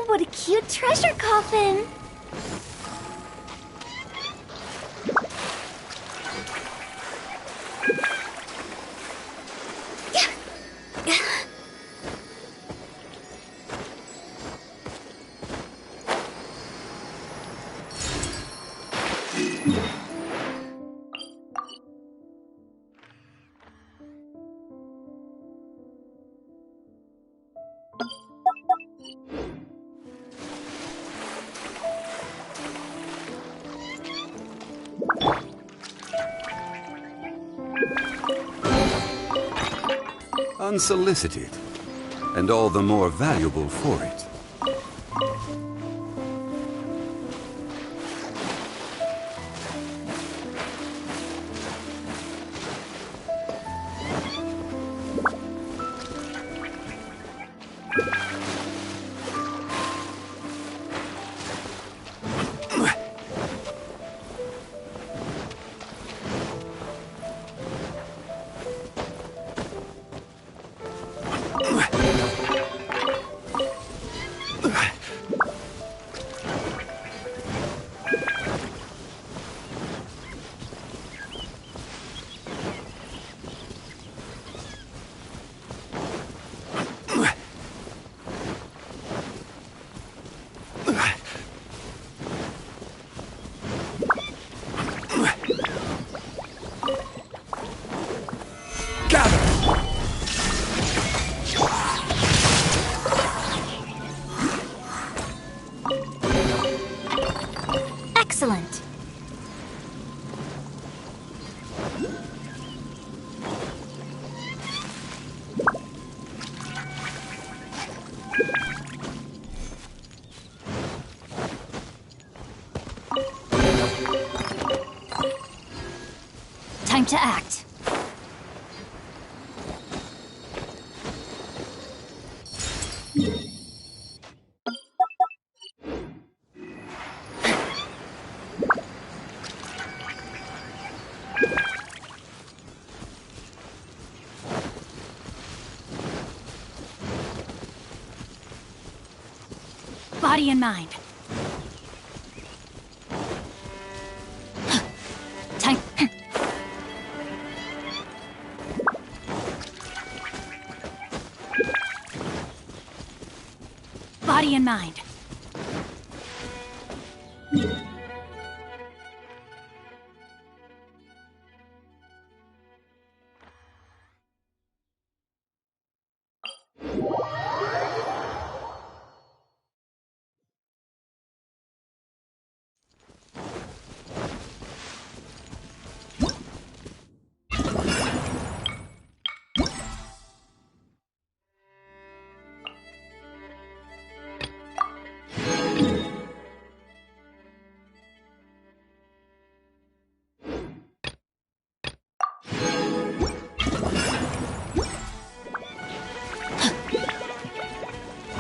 What a cute treasure coffin! Unsolicited, and all the more valuable for it. Excellent. Time to act. Body and mind. Time. Body and mind.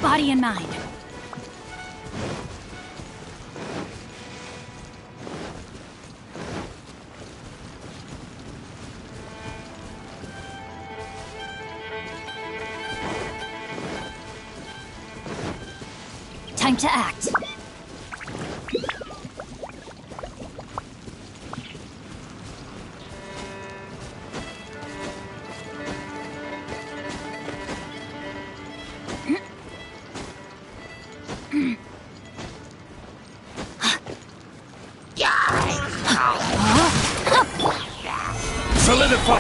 Body and mind. Time to act. Solidify!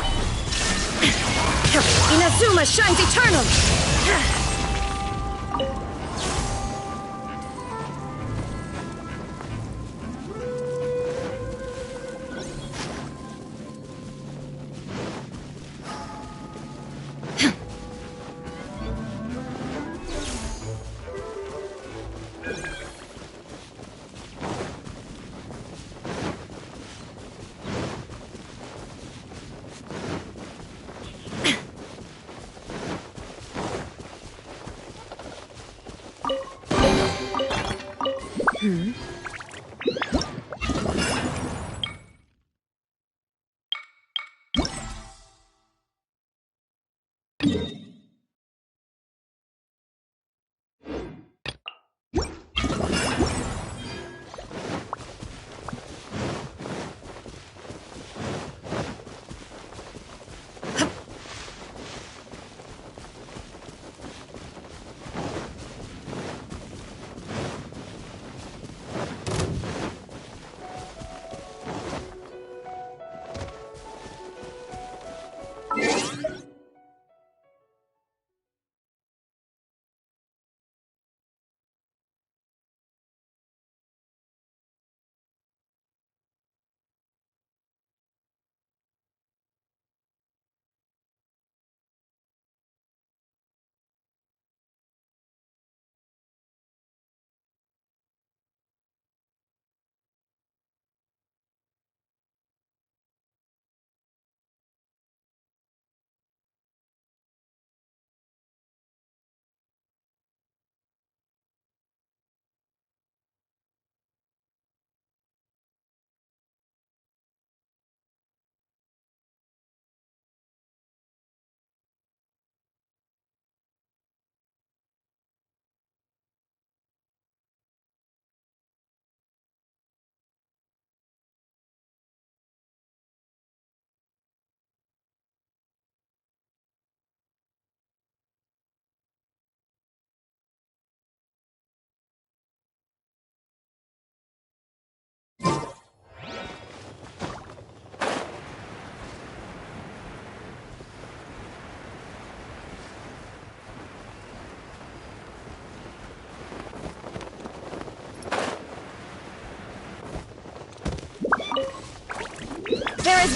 Inazuma shines eternal!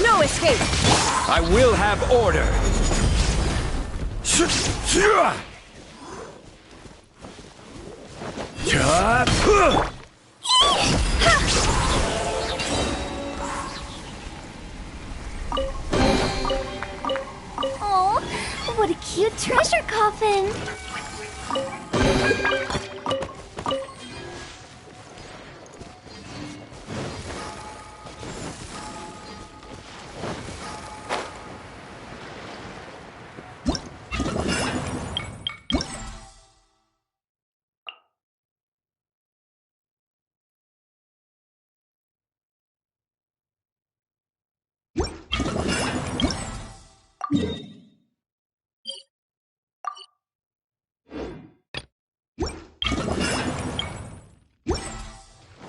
No escape! I will have order! Oh, what a cute treasure coffin!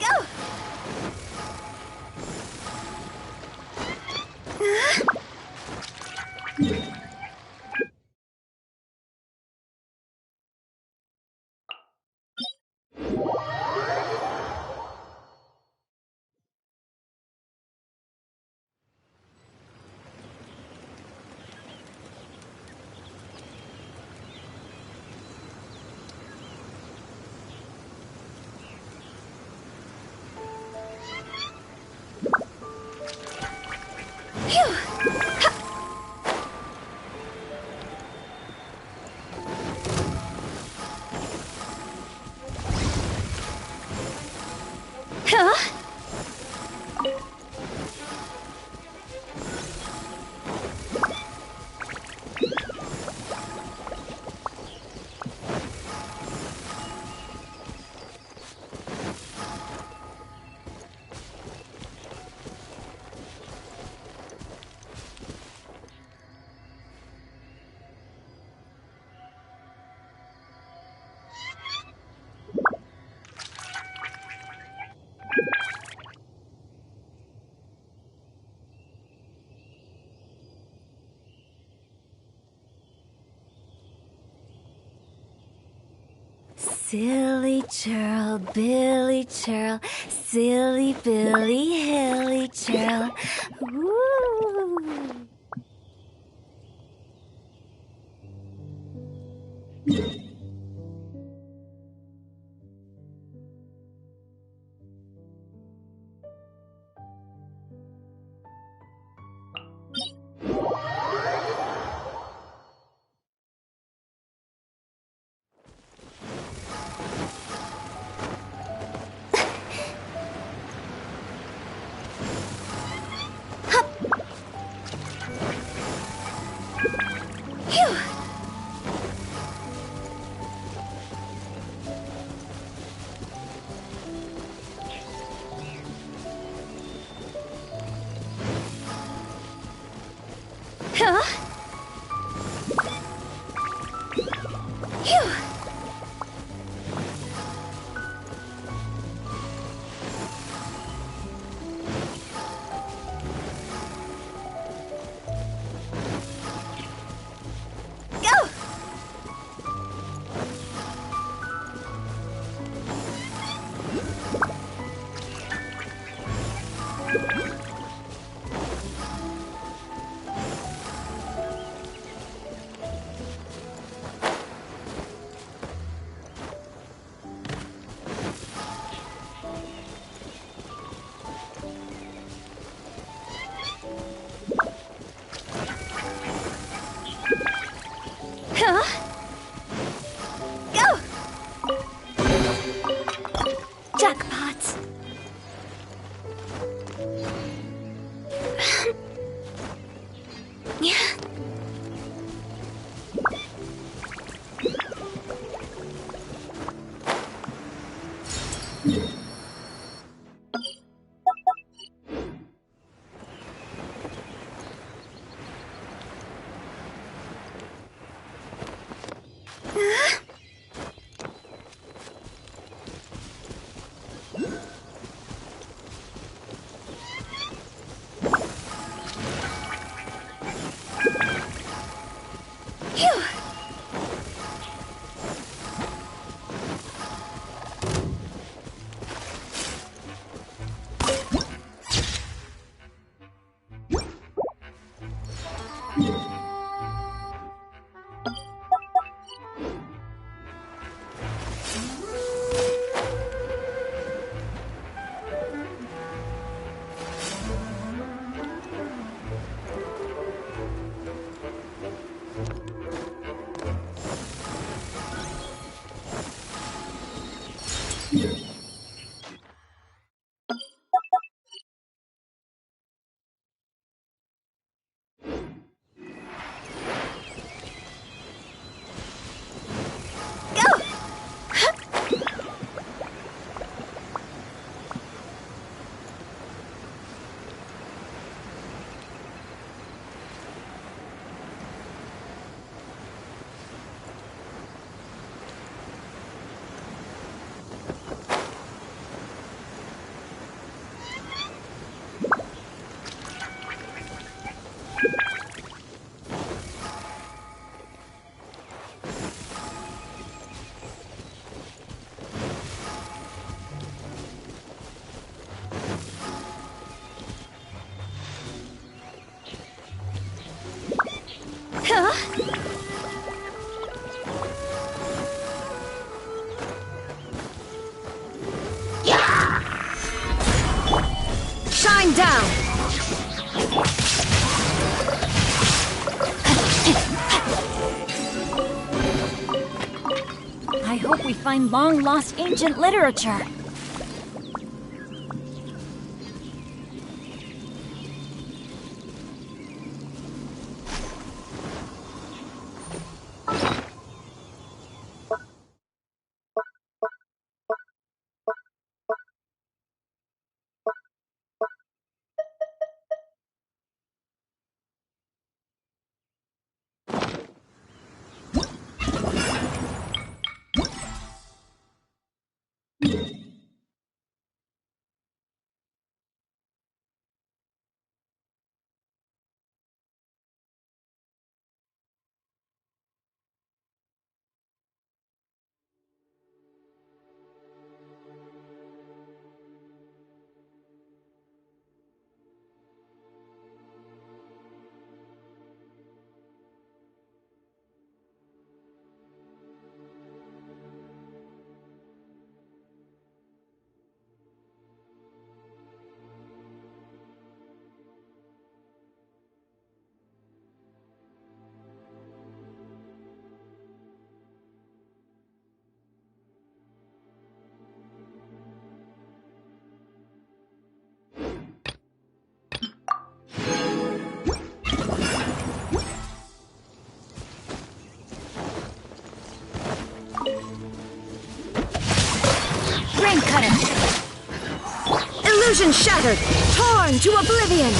Go! Huh? Silly churl, Billy churl, silly Billy, hilly churl. Woo! Phew! Huh? Phew! Go! Shine down! I hope we find long-lost ancient literature. Illusion shattered! Torn to oblivion!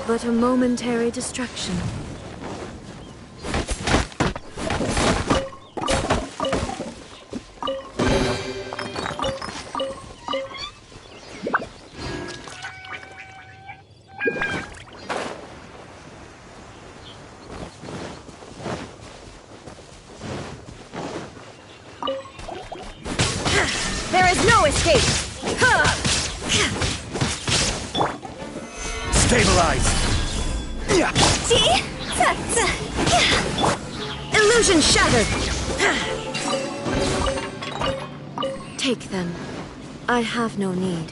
But a momentary distraction. There is no escape! Stabilize! Illusion shattered! Take them. I have no need.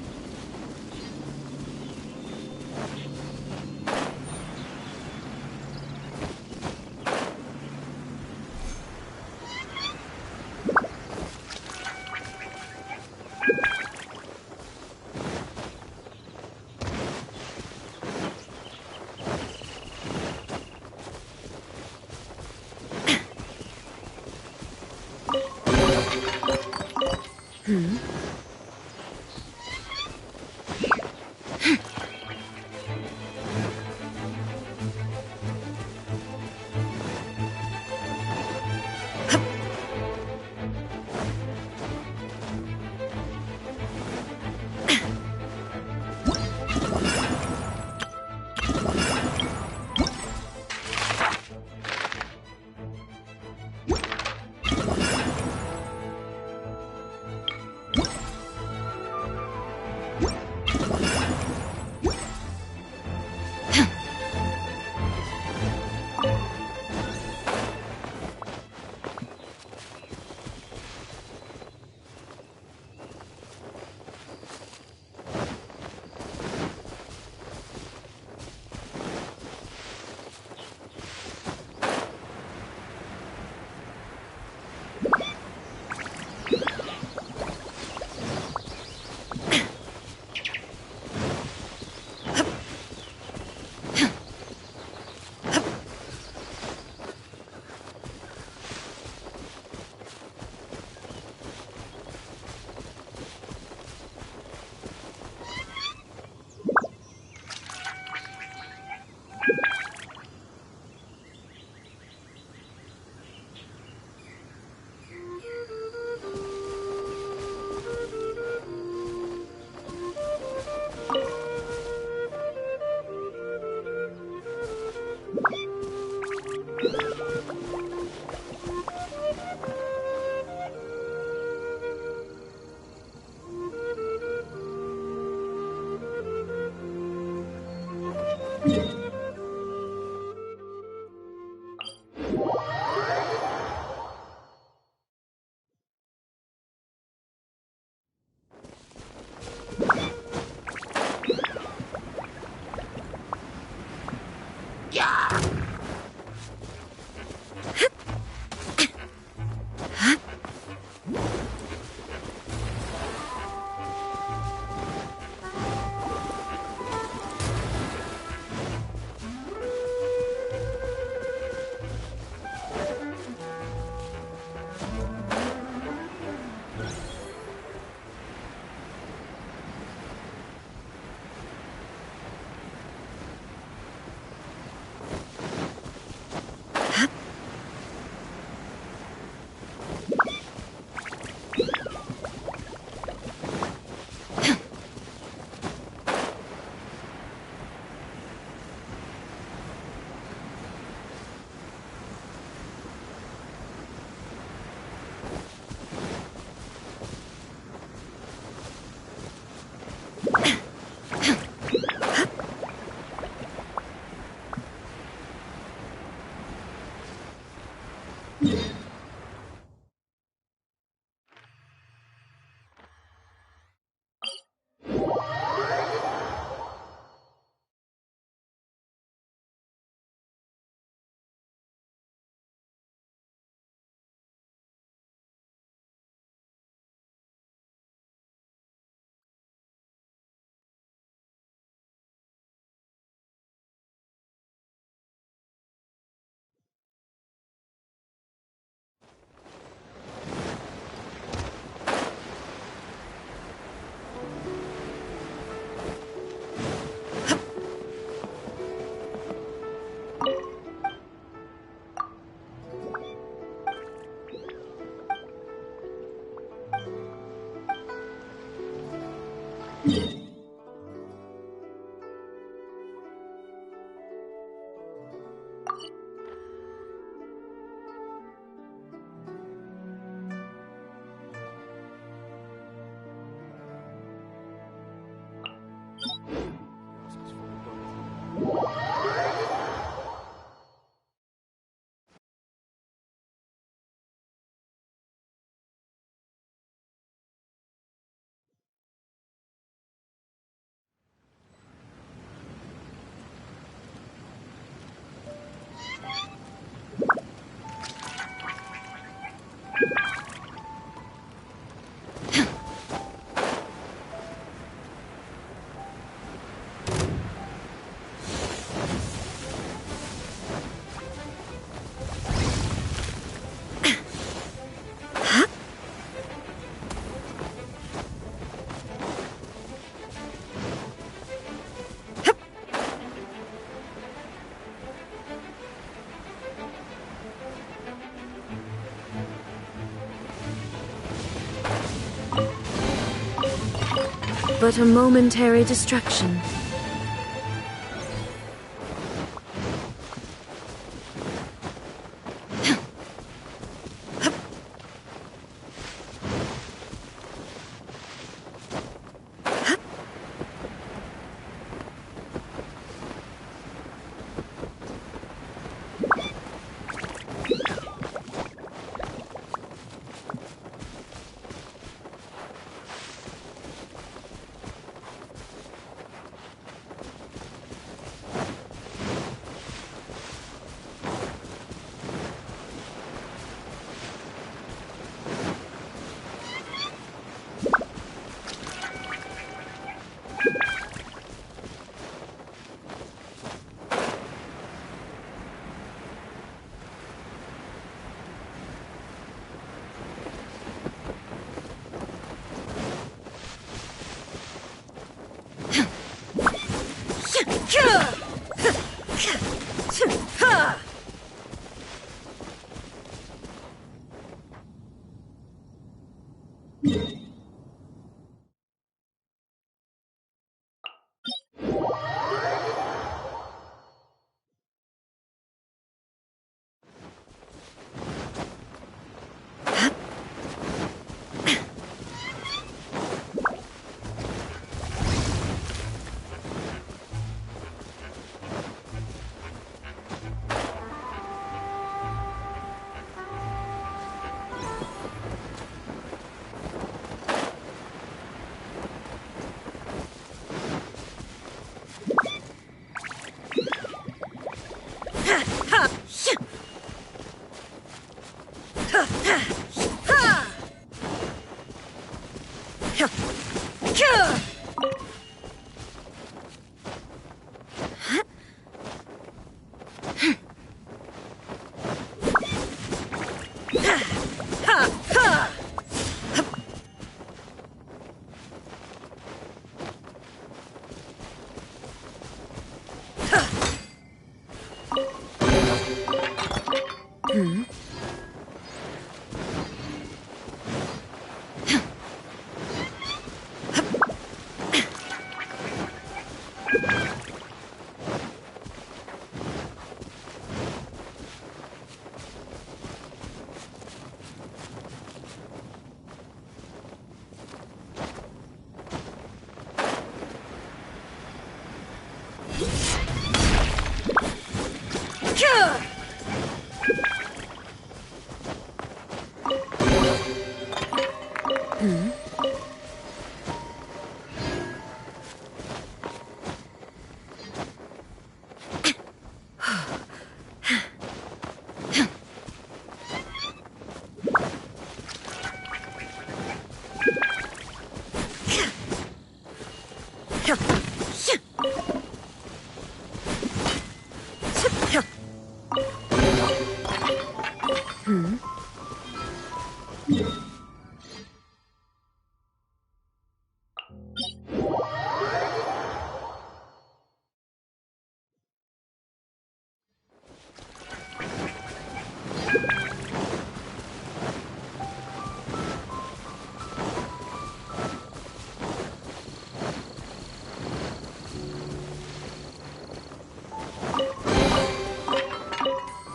But a momentary distraction.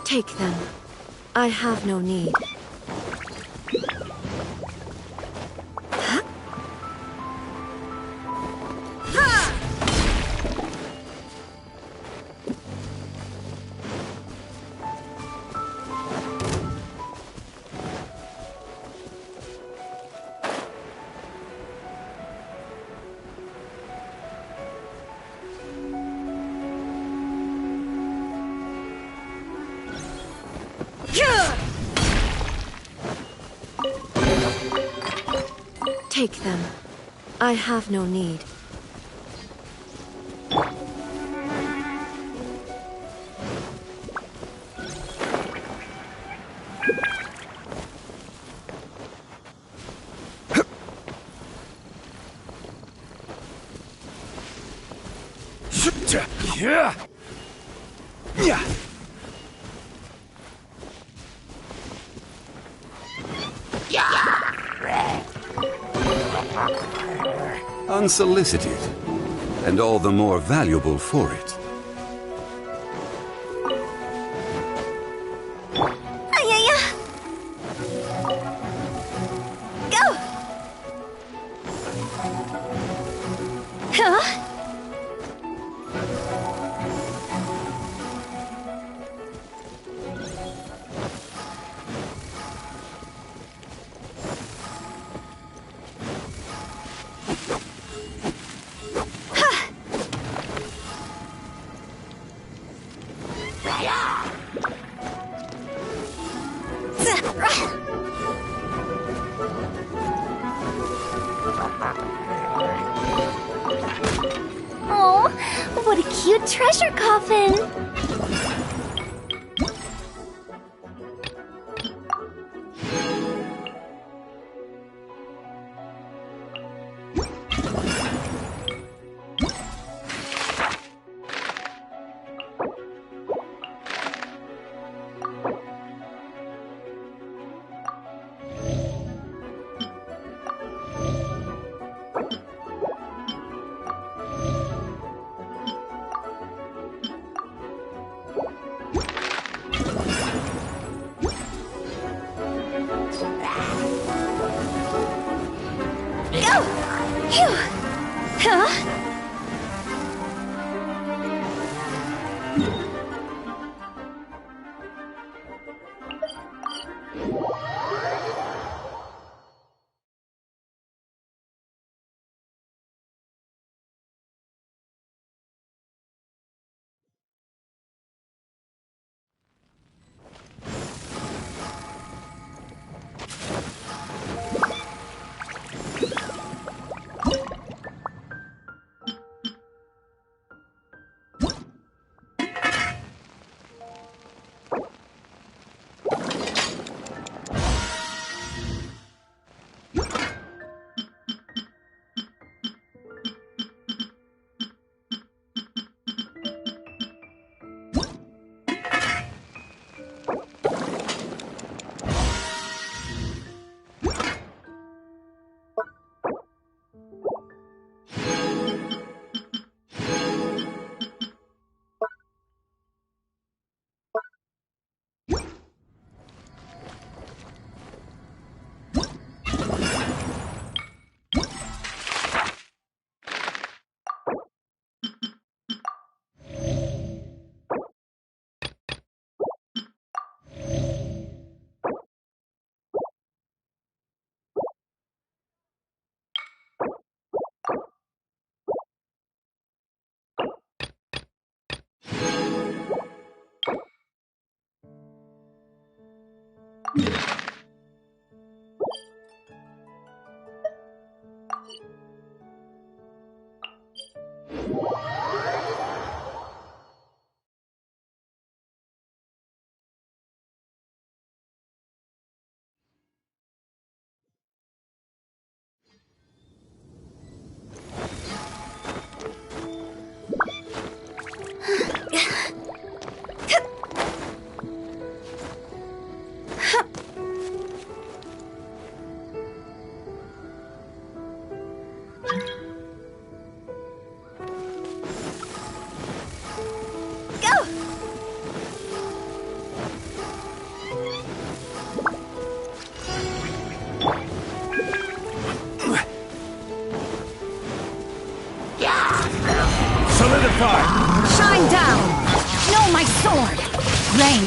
Take them. I have no need. Take them. I have no need. Unsolicited, and all the more valuable for it. Go! Huh? Oh, what a cute treasure coffin! Go! Phew! Huh?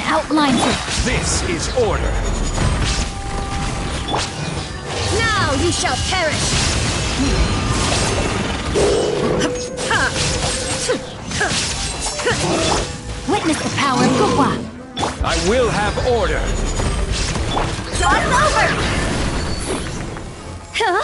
outlines it. This is order. Now you shall perish! Witness the power of Gugwa. I will have order. Jaw's over! Huh?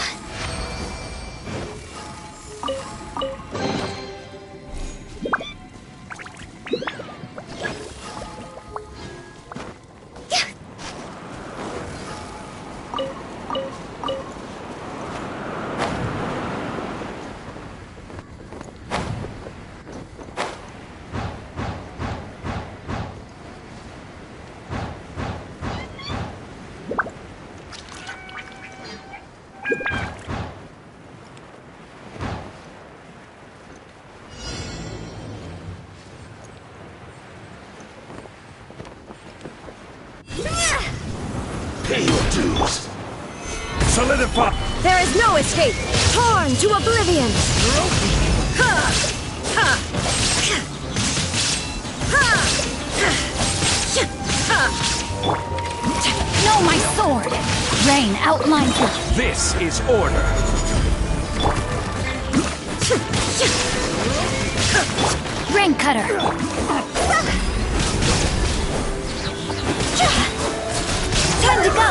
Pay your dues. Solidify. There is no escape! Torn to oblivion! Ha! Ha! Ha! Ha! No, my sword! Rain outlines it. This is order. Rain cutter! Time to go!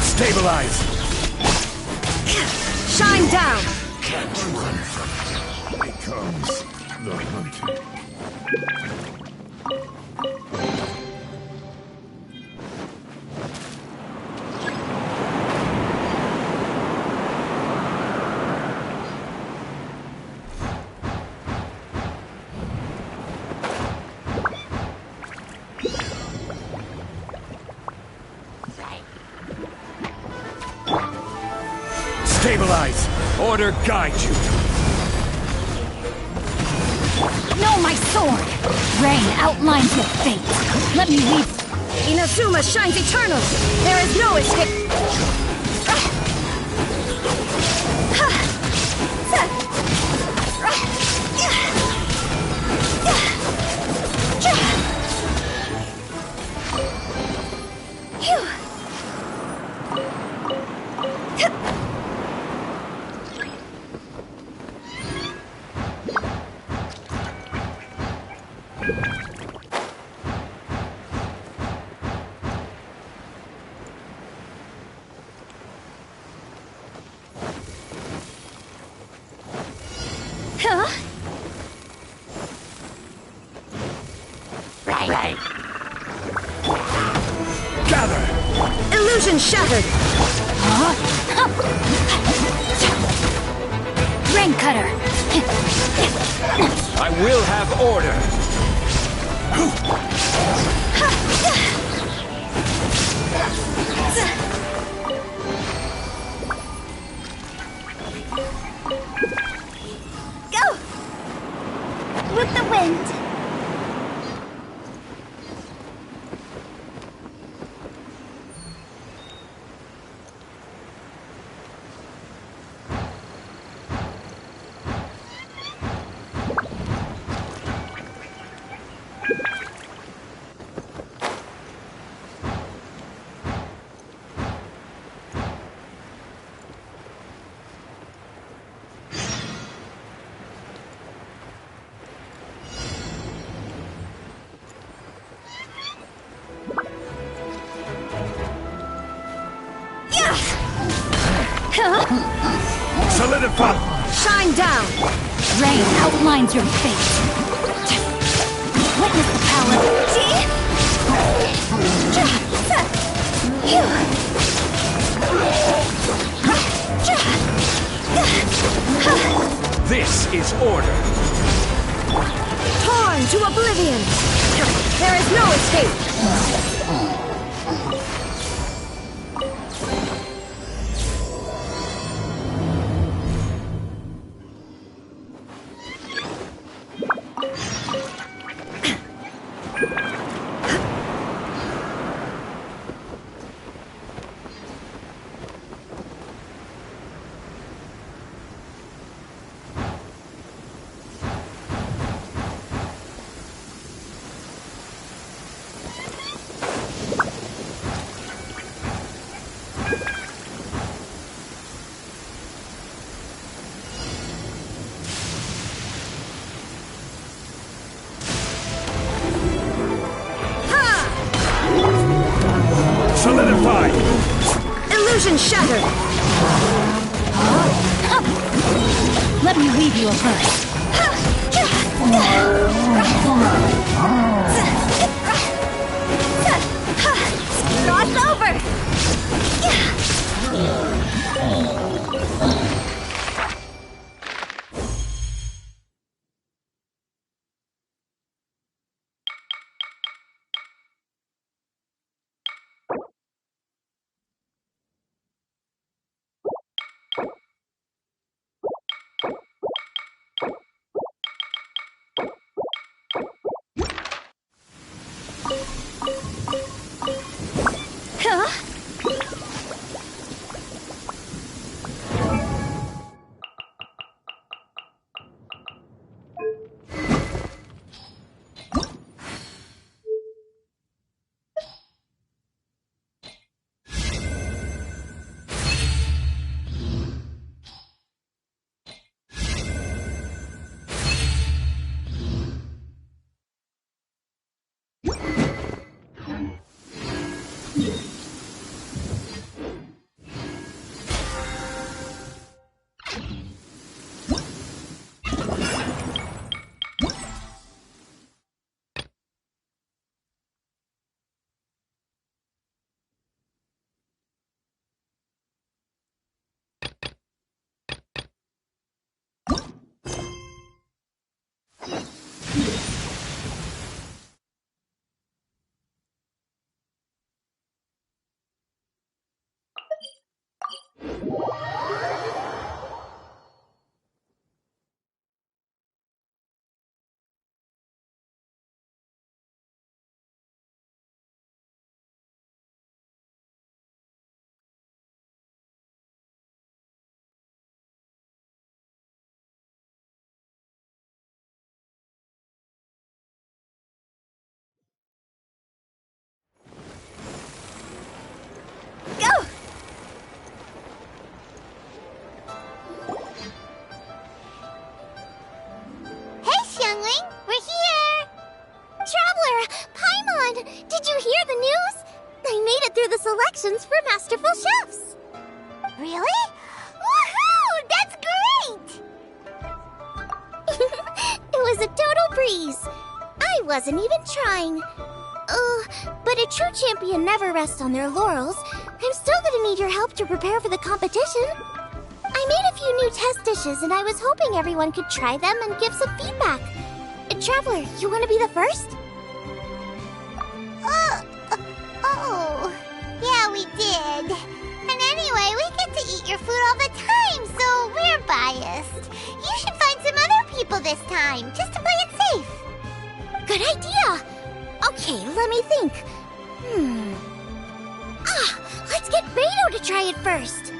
Stabilize. Shine down! Becomes the hunted. Stabilize! Order guide you! No, my sword! Rain outlines your fate. Let me weave. Inazuma shines eternal! There is no escape! Huh? Gather! Illusion shattered! Rain cutter! I will have order! Go! With the wind! Solidify! Shine down! Rain outlines your fate. Witness the power. This is order! Torn to oblivion! There is no escape! solidified! Illusion shattered! Let me leave you a verse. Cross over! Huh? Go! Hey, Xiangling! We're here! Traveler! Paimon! Did you hear the news? I made it through the selections for Masterful Chefs! Really? Woohoo! That's great! It was a total breeze. I wasn't even trying. But a true champion never rests on their laurels. I'm still gonna need your help to prepare for the competition. I made a few new test dishes, and I was hoping everyone could try them and give some feedback. Traveler, you want to be the first? Yeah, we did. And anyway, we get to eat your food all the time, so we're biased. You should find some other people this time, just to play it safe. Good idea! Okay, let me think. Let's get Beto to try it first.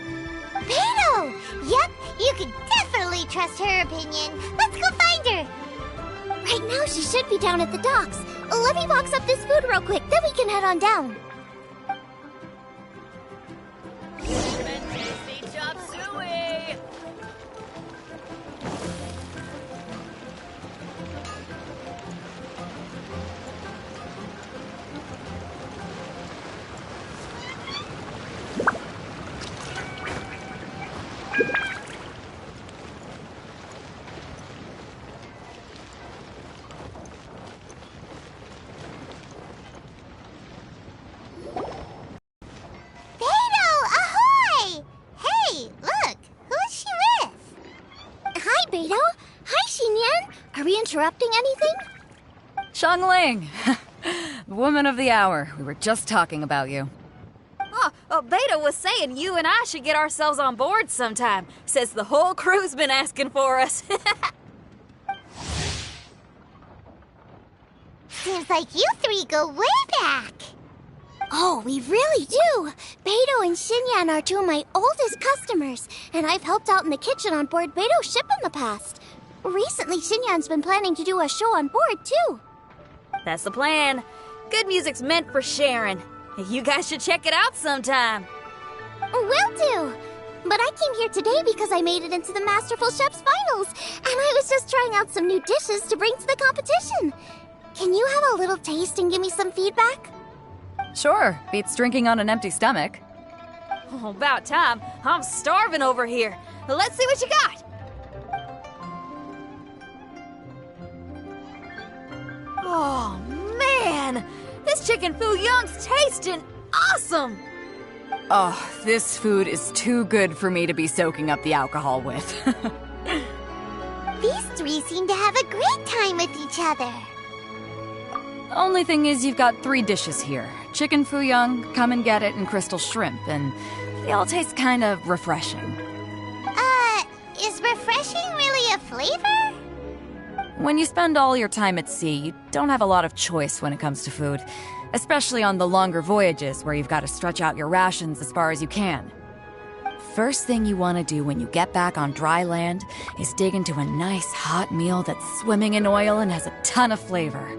Beto! Yep, you can definitely trust her opinion. Let's go find her. Right now, she should be down at the docks. Let me box up this food real quick, then we can head on down. Are we interrupting anything? Xiangling! Woman of the hour. We were just talking about you. Beta was saying you and I should get ourselves on board sometime. Says the whole crew's been asking for us. Seems like you three go way back. Oh, we really do! Beto and Xinyan are two of my oldest customers, and I've helped out in the kitchen on board Beto's ship in the past. Recently, Xinyan's been planning to do a show on board, too. That's the plan. Good music's meant for sharing. You guys should check it out sometime. Will do! But I came here today because I made it into the Masterful Chef's finals, and I was just trying out some new dishes to bring to the competition. Can you have a little taste and give me some feedback? Sure, beats drinking on an empty stomach. Oh, about time. I'm starving over here. Let's see what you got. Oh, man! This chicken fuyong's tasting awesome! Oh, this food is too good for me to be soaking up the alcohol with. These three seem to have a great time with each other. Only thing is you've got 3 dishes here. Chicken fuyong, come and get it, and crystal shrimp, and they all taste kind of refreshing. Is refreshing really a flavor? When you spend all your time at sea, you don't have a lot of choice when it comes to food. Especially on the longer voyages where you've got to stretch out your rations as far as you can. First thing you want to do when you get back on dry land is dig into a nice hot meal that's swimming in oil and has a ton of flavor.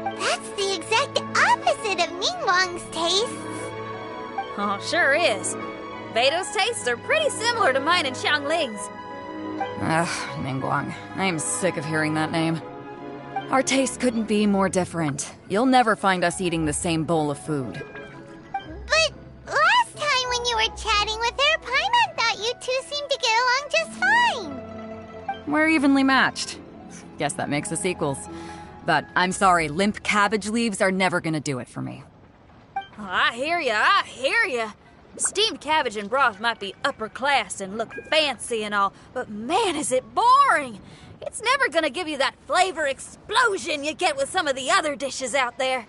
That's the exact opposite of Ningguang's tastes. Oh, sure is. Beto's tastes are pretty similar to mine and Xiangling's. Ugh, Ningguang. I am sick of hearing that name. Our tastes couldn't be more different. You'll never find us eating the same bowl of food. But last time when you were chatting with her, Paimon thought you two seemed to get along just fine. We're evenly matched. Guess that makes us equals. But I'm sorry, limp cabbage leaves are never gonna do it for me. Oh, I hear ya. Steamed cabbage and broth might be upper class and look fancy and all, but man, is it boring! It's never gonna give you that flavor explosion you get with some of the other dishes out there.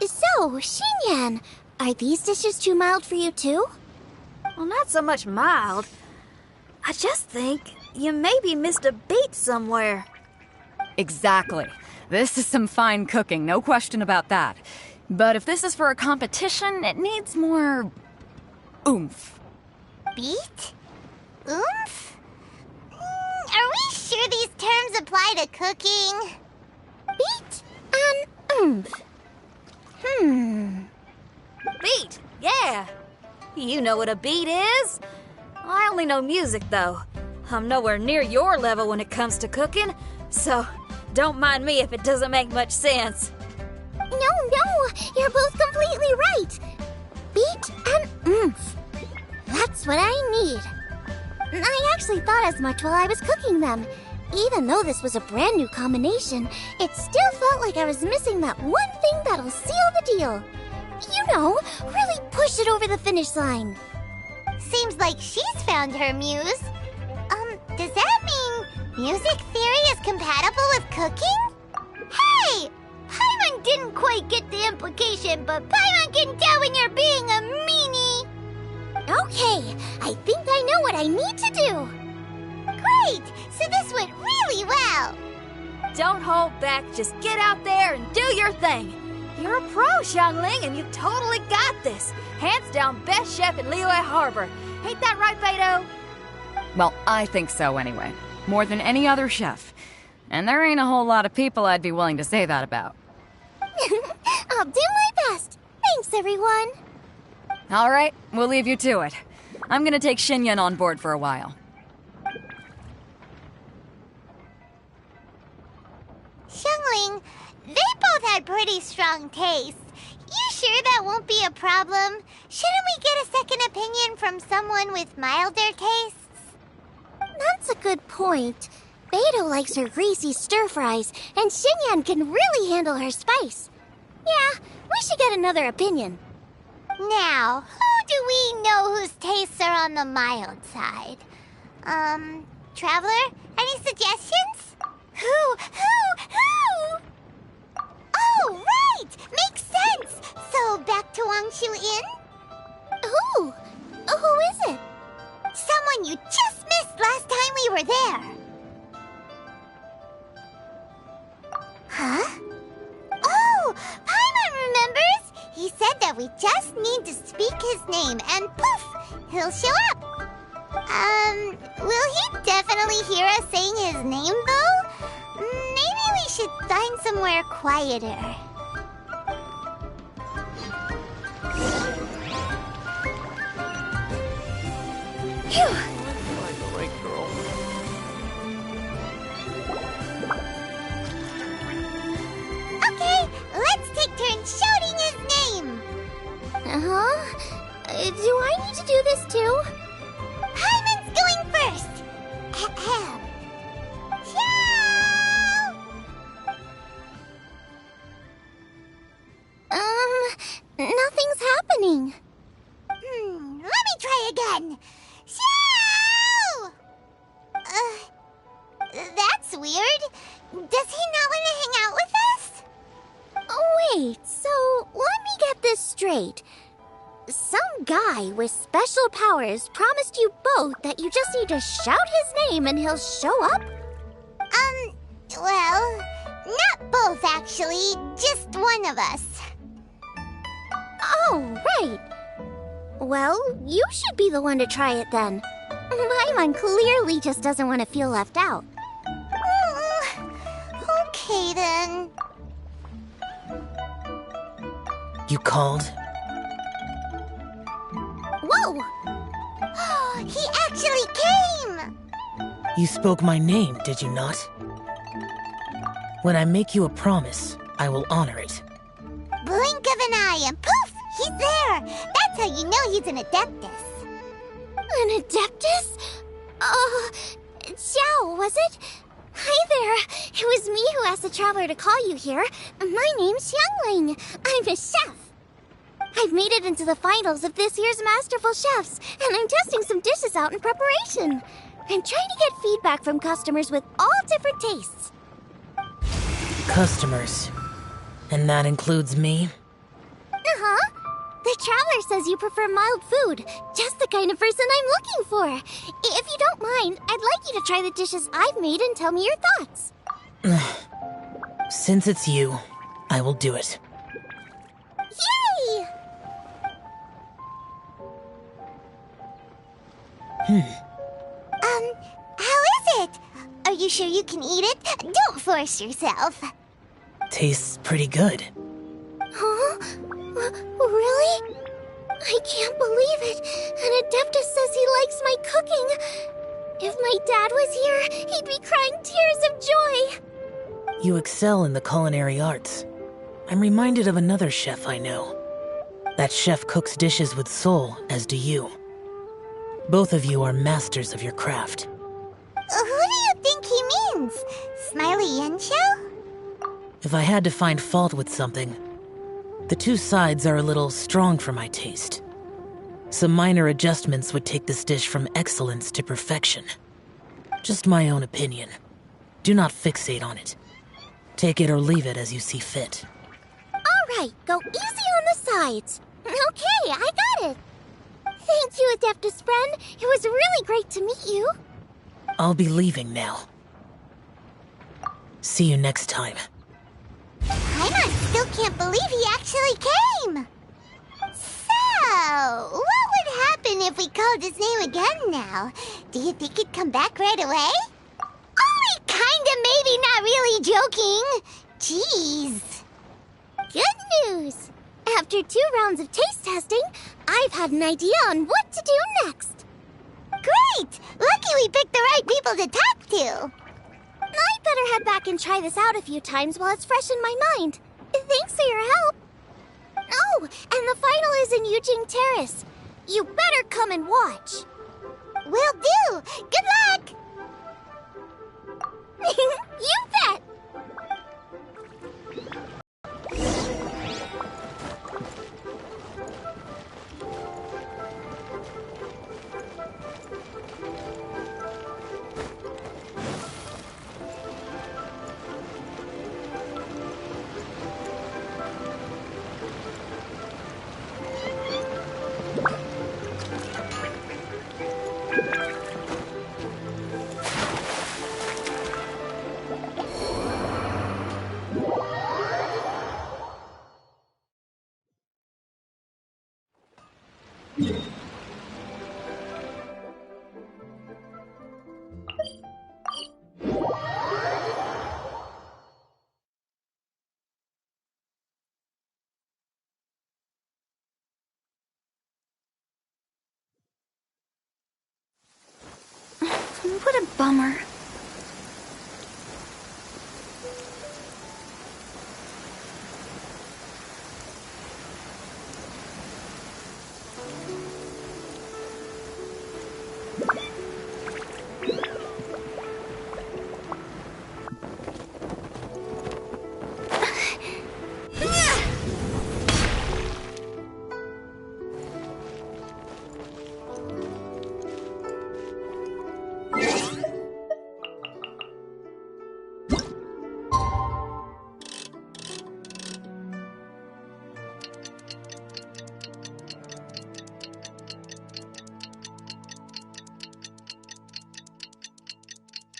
So, Xinyan, are these dishes too mild for you too? Well, not so much mild. I just think you maybe missed a beat somewhere. Exactly. This is some fine cooking, no question about that. But if this is for a competition, it needs more oomph. Beat? Oomph? Are we sure these terms apply to cooking? Beat and oomph. Beat, yeah. You know what a beat is. I only know music, though. I'm nowhere near your level when it comes to cooking, so don't mind me if it doesn't make much sense. No, you're both completely right. Beat and oomph. That's what I need. I actually thought as much while I was cooking them. Even though this was a brand new combination, it still felt like I was missing that one thing that'll seal the deal. You know, really push it over the finish line. Seems like she's found her muse. Does that mean music theory is compatible with cooking? Hey! Paimon didn't quite get the implication, but Paimon can tell when you're being a meanie. Okay, I think I know what I need to do. Great! So this went really well. Don't hold back, just get out there and do your thing. You're a pro, Xiangling, and you've totally got this. Hands down best chef in Liyue Harbor. Ain't that right, Beto? Well, I think so anyway. More than any other chef. And there ain't a whole lot of people I'd be willing to say that about. I'll do my best. Thanks, everyone. All right, we'll leave you to it. I'm gonna take Xinyan on board for a while. Xiangling, they both had pretty strong tastes. You sure that won't be a problem? Shouldn't we get a second opinion from someone with milder tastes? That's a good point. Beto likes her greasy stir-fries, and Xinyan can really handle her spice. Yeah, we should get another opinion. Now, who do we know whose tastes are on the mild side? Traveler, any suggestions? Who? Oh, right! Makes sense! So, back to Wangshu Inn? Who? Who is it? Someone you just missed last time we were there. Huh? Oh, Paimon remembers! He said that we just need to speak his name and poof, he'll show up. Will he definitely hear us saying his name though? Maybe we should find somewhere quieter. Phew. Okay, let's take turns shouting his name. Do I need to do this too? Paimon's going first! Ahem. Ciao! Nothing's happening. Let me try again. Ciao! That's weird. Does he not want to hang out with us? Oh, wait, so let me get this straight. Some guy with special powers promised you both that you just need to shout his name and he'll show up? Well, not both actually, just one of us. Oh, right. Well, you should be the one to try it then. Paimon clearly just doesn't want to feel left out. Okay then. You called? Whoa! He actually came! You spoke my name, did you not? When I make you a promise, I will honor it. Blink of an eye and poof! He's there! That's how you know he's an Adeptus. An Adeptus? Xiao, was it? Hi there. It was me who asked the Traveler to call you here. My name's Xiangling. I'm a chef. I've made it into the finals of this year's Masterful Chefs, and I'm testing some dishes out in preparation. I'm trying to get feedback from customers with all different tastes. Customers. And that includes me? Uh-huh. The Traveler says you prefer mild food, just the kind of person I'm looking for. If you don't mind, I'd like you to try the dishes I've made and tell me your thoughts. Since it's you, I will do it. Yay! How is it? Are you sure you can eat it? Don't force yourself. Tastes pretty good. Huh? Really? I can't believe it. An Adeptus says he likes my cooking. If my dad was here, he'd be crying tears of joy. You excel in the culinary arts. I'm reminded of another chef I know. That chef cooks dishes with soul, as do you. Both of you are masters of your craft. Who do you think he means? Smiley Yanqiao? If I had to find fault with something, the two sides are a little strong for my taste. Some minor adjustments would take this dish from excellence to perfection. Just my own opinion. Do not fixate on it. Take it or leave it as you see fit. All right, go easy on the sides. Okay, I got it. Thank you, Adeptus friend. It was really great to meet you. I'll be leaving now. See you next time. Paimon still can't believe he actually came. So, what would happen if we called his name again now? Do you think he'd come back right away? Only kinda, maybe, not really joking. Jeez. Good news. After 2 rounds of taste testing, I've had an idea on what to do next. Great! Lucky we picked the right people to talk to. I'd better head back and try this out a few times while it's fresh in my mind. Thanks for your help. Oh, and the final is in Yujing Terrace. You better come and watch. Will do. Good luck. You bet. What a bummer.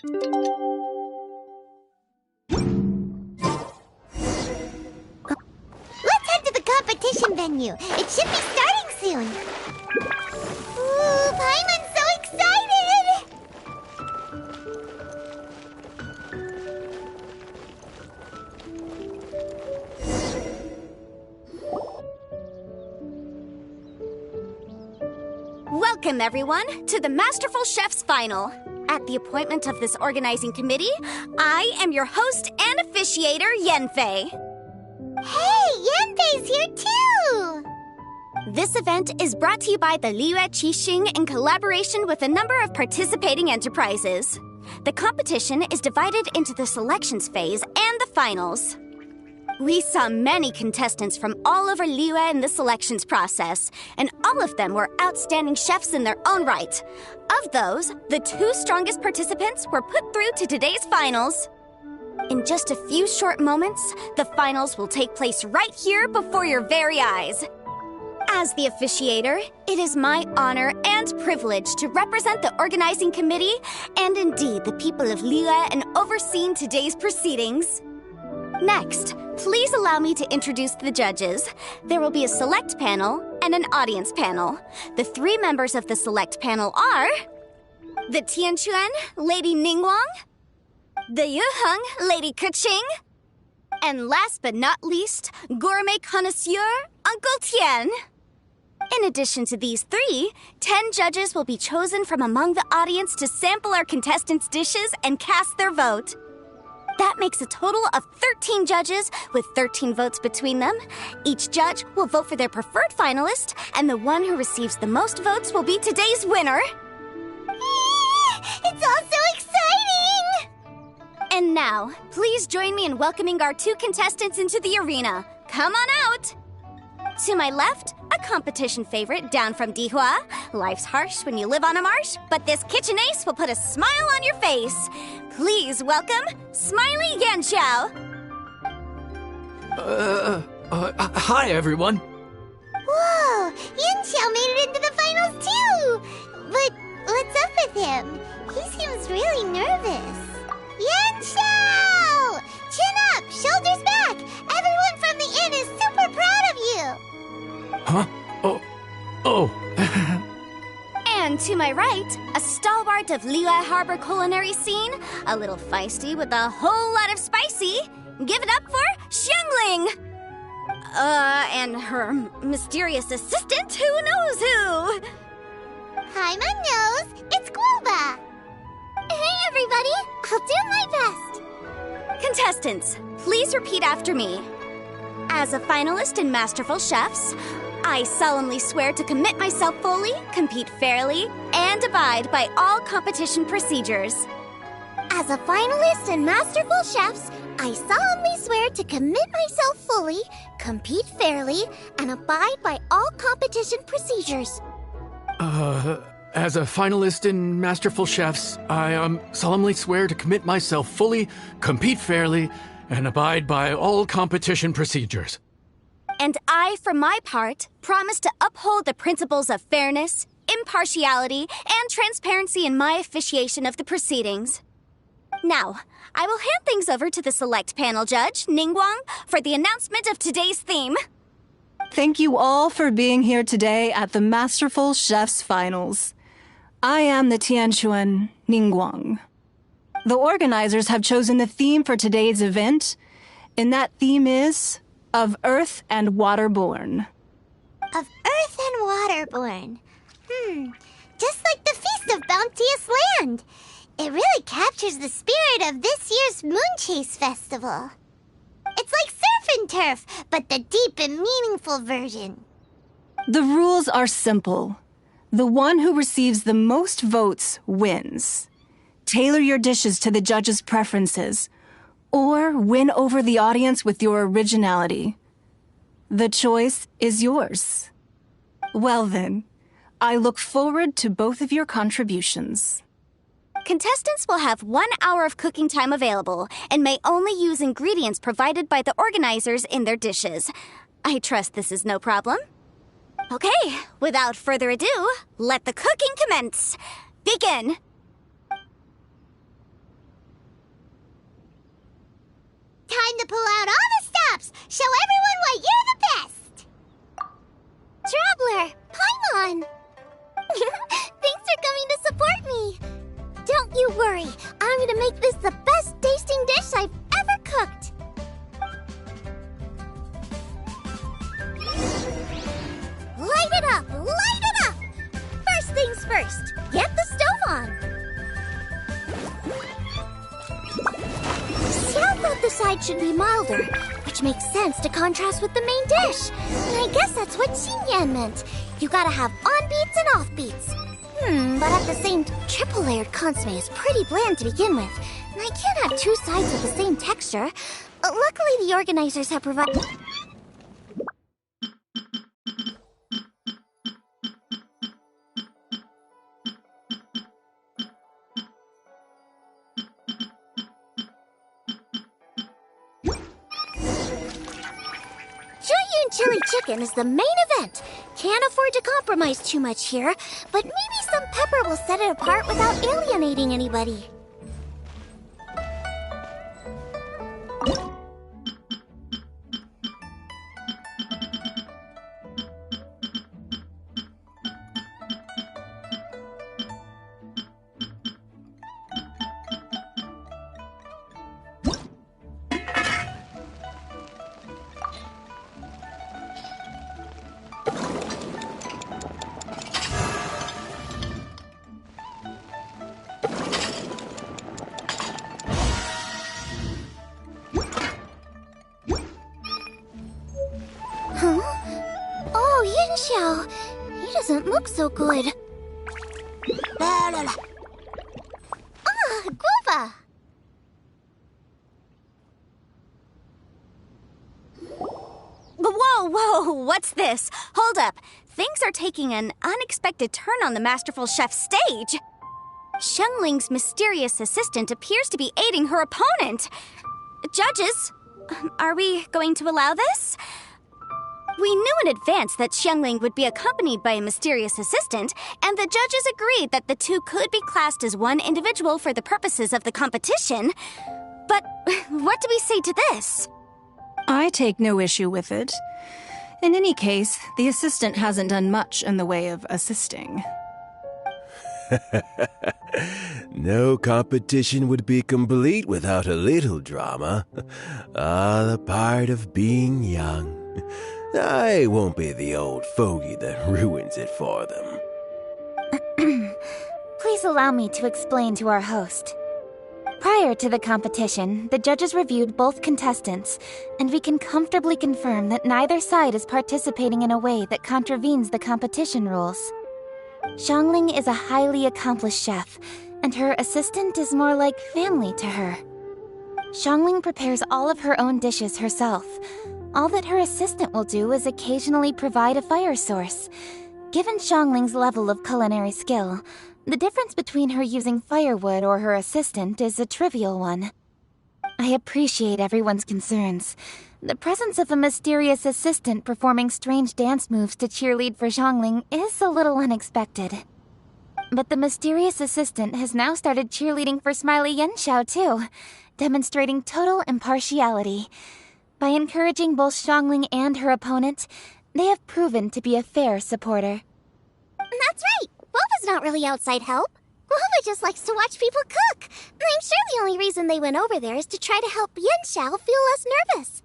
Let's head to the competition venue. It should be starting soon. Ooh, Paimon's so excited! Welcome, everyone, to the Masterful Chef's Final. At the appointment of this organizing committee, I am your host and officiator, Yanfei. Hey, Yanfei's here too! This event is brought to you by the Liyue Qixing in collaboration with a number of participating enterprises. The competition is divided into the selections phase and the finals. We saw many contestants from all over Liyue in the selections process, and all of them were outstanding chefs in their own right. Of those, the 2 strongest participants were put through to today's finals. In just a few short moments, the finals will take place right here before your very eyes. As the officiator, it is my honor and privilege to represent the organizing committee and indeed the people of Liyue in overseeing today's proceedings. Next, please allow me to introduce the judges. There will be a select panel and an audience panel. The 3 members of the select panel are the Tianquan, Lady Ningguang, the Yuheng, Lady Keqing, and last but not least, gourmet connoisseur, Uncle Tian. In addition to these 3, 10 judges will be chosen from among the audience to sample our contestants' dishes and cast their vote. That makes a total of 13 judges, with 13 votes between them. Each judge will vote for their preferred finalist, and the one who receives the most votes will be today's winner. It's all so exciting! And now, please join me in welcoming our 2 contestants into the arena. Come on out! To my left, a competition favorite down from Dihua. Life's harsh when you live on a marsh, but this kitchen ace will put a smile on your face. Please welcome Smiley Yanxiao. Hi, everyone. Whoa! Yanxiao made it into the finals too! But what's up with him? He seems really nervous. Yanxiao! Chin up! Shoulders back! Everyone from the inn is super proud of you! Huh? Oh. And to my right, a stalwart of Liyue Harbor culinary scene, a little feisty with a whole lot of spicy. Give it up for Xiangling! And her mysterious assistant, who knows who? Paimon knows! It's Guoba! Hey everybody! I'll do my best! Contestants, please repeat after me. As a finalist in Masterful Chefs, I solemnly swear to commit myself fully, compete fairly, and abide by all competition procedures. As a finalist in Masterful Chefs, I solemnly swear to commit myself fully, compete fairly, and abide by all competition procedures. As a finalist in Masterful Chefs, I solemnly swear to commit myself fully, compete fairly, and abide by all competition procedures. And I, for my part, promise to uphold the principles of fairness, impartiality, and transparency in my officiation of the proceedings. Now, I will hand things over to the select panel judge, Ningguang, for the announcement of today's theme. Thank you all for being here today at the Masterful Chefs Finals. I am the Tianquan, Ningguang. The organizers have chosen the theme for today's event, and that theme is Of Earth and Waterborn. Of Earth and Waterborn. Just like the Feast of Bounteous Land. It really captures the spirit of this year's Moon Chase Festival. It's like surf and turf, but the deep and meaningful version. The rules are simple. The one who receives the most votes wins. Tailor your dishes to the judges' preferences, or win over the audience with your originality. The choice is yours. Well then, I look forward to both of your contributions. Contestants will have 1 hour of cooking time available and may only use ingredients provided by the organizers in their dishes. I trust this is no problem. Okay, without further ado, let the cooking commence. Begin! I'm gonna make this the best tasting dish I've ever cooked. Light it up! Light it up! First things first, get the stove on. Xiao thought the side should be milder, which makes sense to contrast with the main dish. And I guess that's what Xinyan meant. You gotta have on-beats and off-beats. But at the same, triple-layered consomme is pretty bland to begin with. And I can't have two sides with the same texture. Luckily, the organizers have provided... Chili chicken is the main event. Can't afford to compromise too much here, but maybe some pepper will set it apart without alienating anybody. He doesn't look so good. Ah, Guava! Whoa, what's this? Hold up. Things are taking an unexpected turn on the Masterful Chef's stage. Xiangling's mysterious assistant appears to be aiding her opponent. Judges, are we going to allow this? We knew in advance that Xiangling would be accompanied by a mysterious assistant, and the judges agreed that the two could be classed as one individual for the purposes of the competition. But what do we say to this? I take no issue with it. In any case, the assistant hasn't done much in the way of assisting. No competition would be complete without a little drama. The part of being young. I won't be the old fogey that ruins it for them. Please allow me to explain to our host. Prior to the competition, the judges reviewed both contestants, and we can comfortably confirm that neither side is participating in a way that contravenes the competition rules. Xiangling is a highly accomplished chef, and her assistant is more like family to her. Xiangling prepares all of her own dishes herself. All that her assistant will do is occasionally provide a fire source. Given Xiangling's level of culinary skill, the difference between her using firewood or her assistant is a trivial one. I appreciate everyone's concerns. The presence of a mysterious assistant performing strange dance moves to cheerlead for Xiangling is a little unexpected. But the mysterious assistant has now started cheerleading for Smiley Yenshao too, demonstrating total impartiality. By encouraging both Xiangling and her opponent, they have proven to be a fair supporter. That's right! Guava's not really outside help. Guava just likes to watch people cook. I'm sure the only reason they went over there is to try to help Yenshao feel less nervous.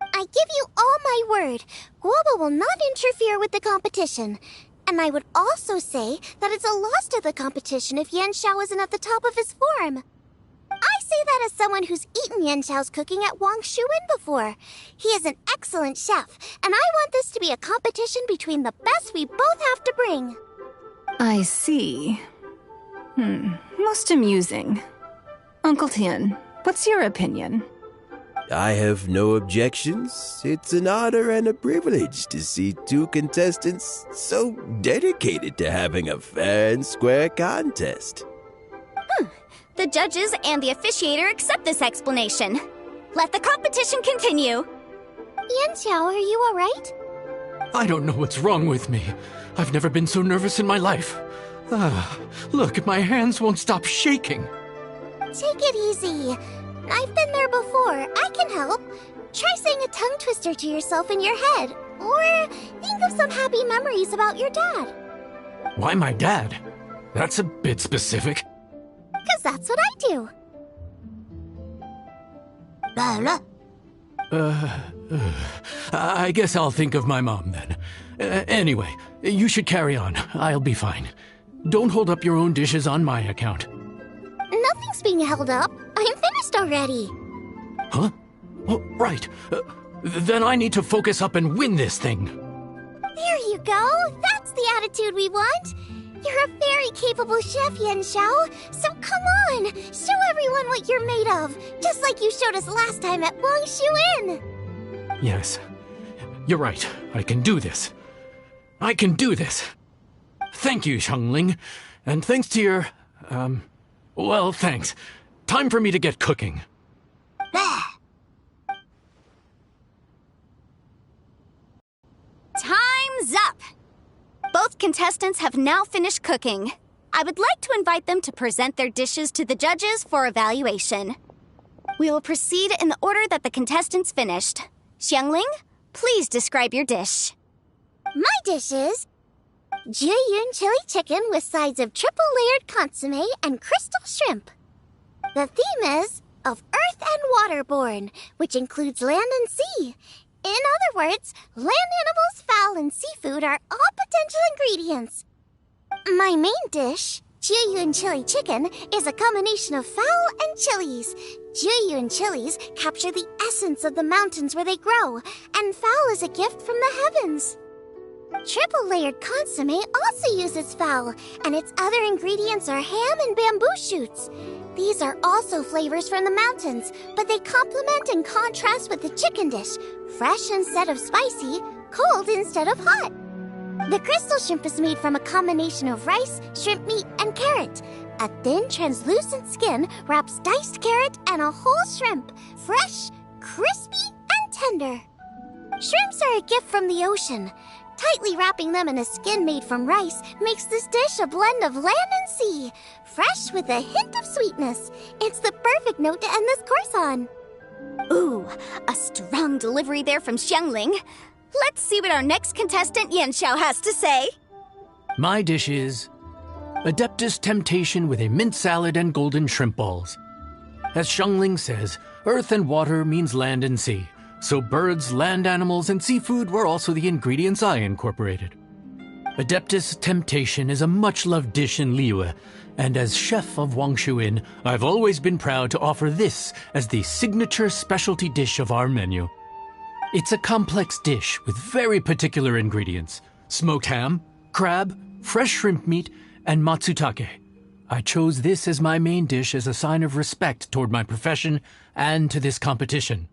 I give you all my word, Guava will not interfere with the competition. And I would also say that it's a loss to the competition if Yenshao isn't at the top of his form. I say that as someone who's eaten Yenshao's cooking at Wang Shuwen before. He is an excellent chef, and I want this to be a competition between the best we both have to bring. I see. Most amusing. Uncle Tian, what's your opinion? I have no objections. It's an honor and a privilege to see two contestants so dedicated to having a fair and square contest. The judges and the officiator accept this explanation. Let the competition continue. Yenshao, are you alright? I don't know what's wrong with me. I've never been so nervous in my life. Look, my hands won't stop shaking. Take it easy. I've been there before. I can help. Try saying a tongue twister to yourself in your head. Or think of some happy memories about your dad. Why my dad? That's a bit specific. 'cause that's what I do. I guess I'll think of my mom then. Anyway, you should carry on. I'll be fine. Don't hold up your own dishes on my account. Nothing's being held up. I'm finished already. Huh? Oh, right. Then I need to focus up and win this thing. There you go. That's the attitude we want. You're a very capable chef, Yen Xiao. So come on, show everyone what you're made of, just like you showed us last time at Wangshu Inn. Yes, you're right. I can do this. I can do this. Thank you, Xiangling. And thanks to your, well, thanks. Time for me to get cooking. Time's up! Both contestants have now finished cooking. I would like to invite them to present their dishes to the judges for evaluation. We will proceed in the order that the contestants finished. Xiangling, please describe your dish. My dish is Jiyun chili chicken with sides of triple-layered consomme and crystal shrimp. The theme is of earth and waterborne, which includes land and sea. In other words, land animals, fowl, and seafood are all potential ingredients. My main dish, Jiyun chili chicken, is a combination of fowl and chilies. Jiyun chilies capture the essence of the mountains where they grow, and fowl is a gift from the heavens. Triple-layered consomme also uses fowl, and its other ingredients are ham and bamboo shoots. These are also flavors from the mountains, but they complement and contrast with the chicken dish, fresh instead of spicy, cold instead of hot. The crystal shrimp is made from a combination of rice, shrimp meat, and carrot. A thin, translucent skin wraps diced carrot and a whole shrimp, fresh, crispy, and tender. Shrimps are a gift from the ocean. Tightly wrapping them in a skin made from rice makes this dish a blend of land and sea, fresh with a hint of sweetness. It's the perfect note to end this course on. Ooh, a strong delivery there from Xiangling. Let's see what our next contestant Yen Xiao has to say. My dish is Adeptus Temptation with a mint salad and golden shrimp balls. As Xiangling says, earth and water means land and sea. So birds, land animals, and seafood were also the ingredients I incorporated. Adeptus Temptation is a much-loved dish in Liyue, and as chef of Wangshu Inn, I've always been proud to offer this as the signature specialty dish of our menu. It's a complex dish with very particular ingredients: smoked ham, crab, fresh shrimp meat, and matsutake. I chose this as my main dish as a sign of respect toward my profession and to this competition.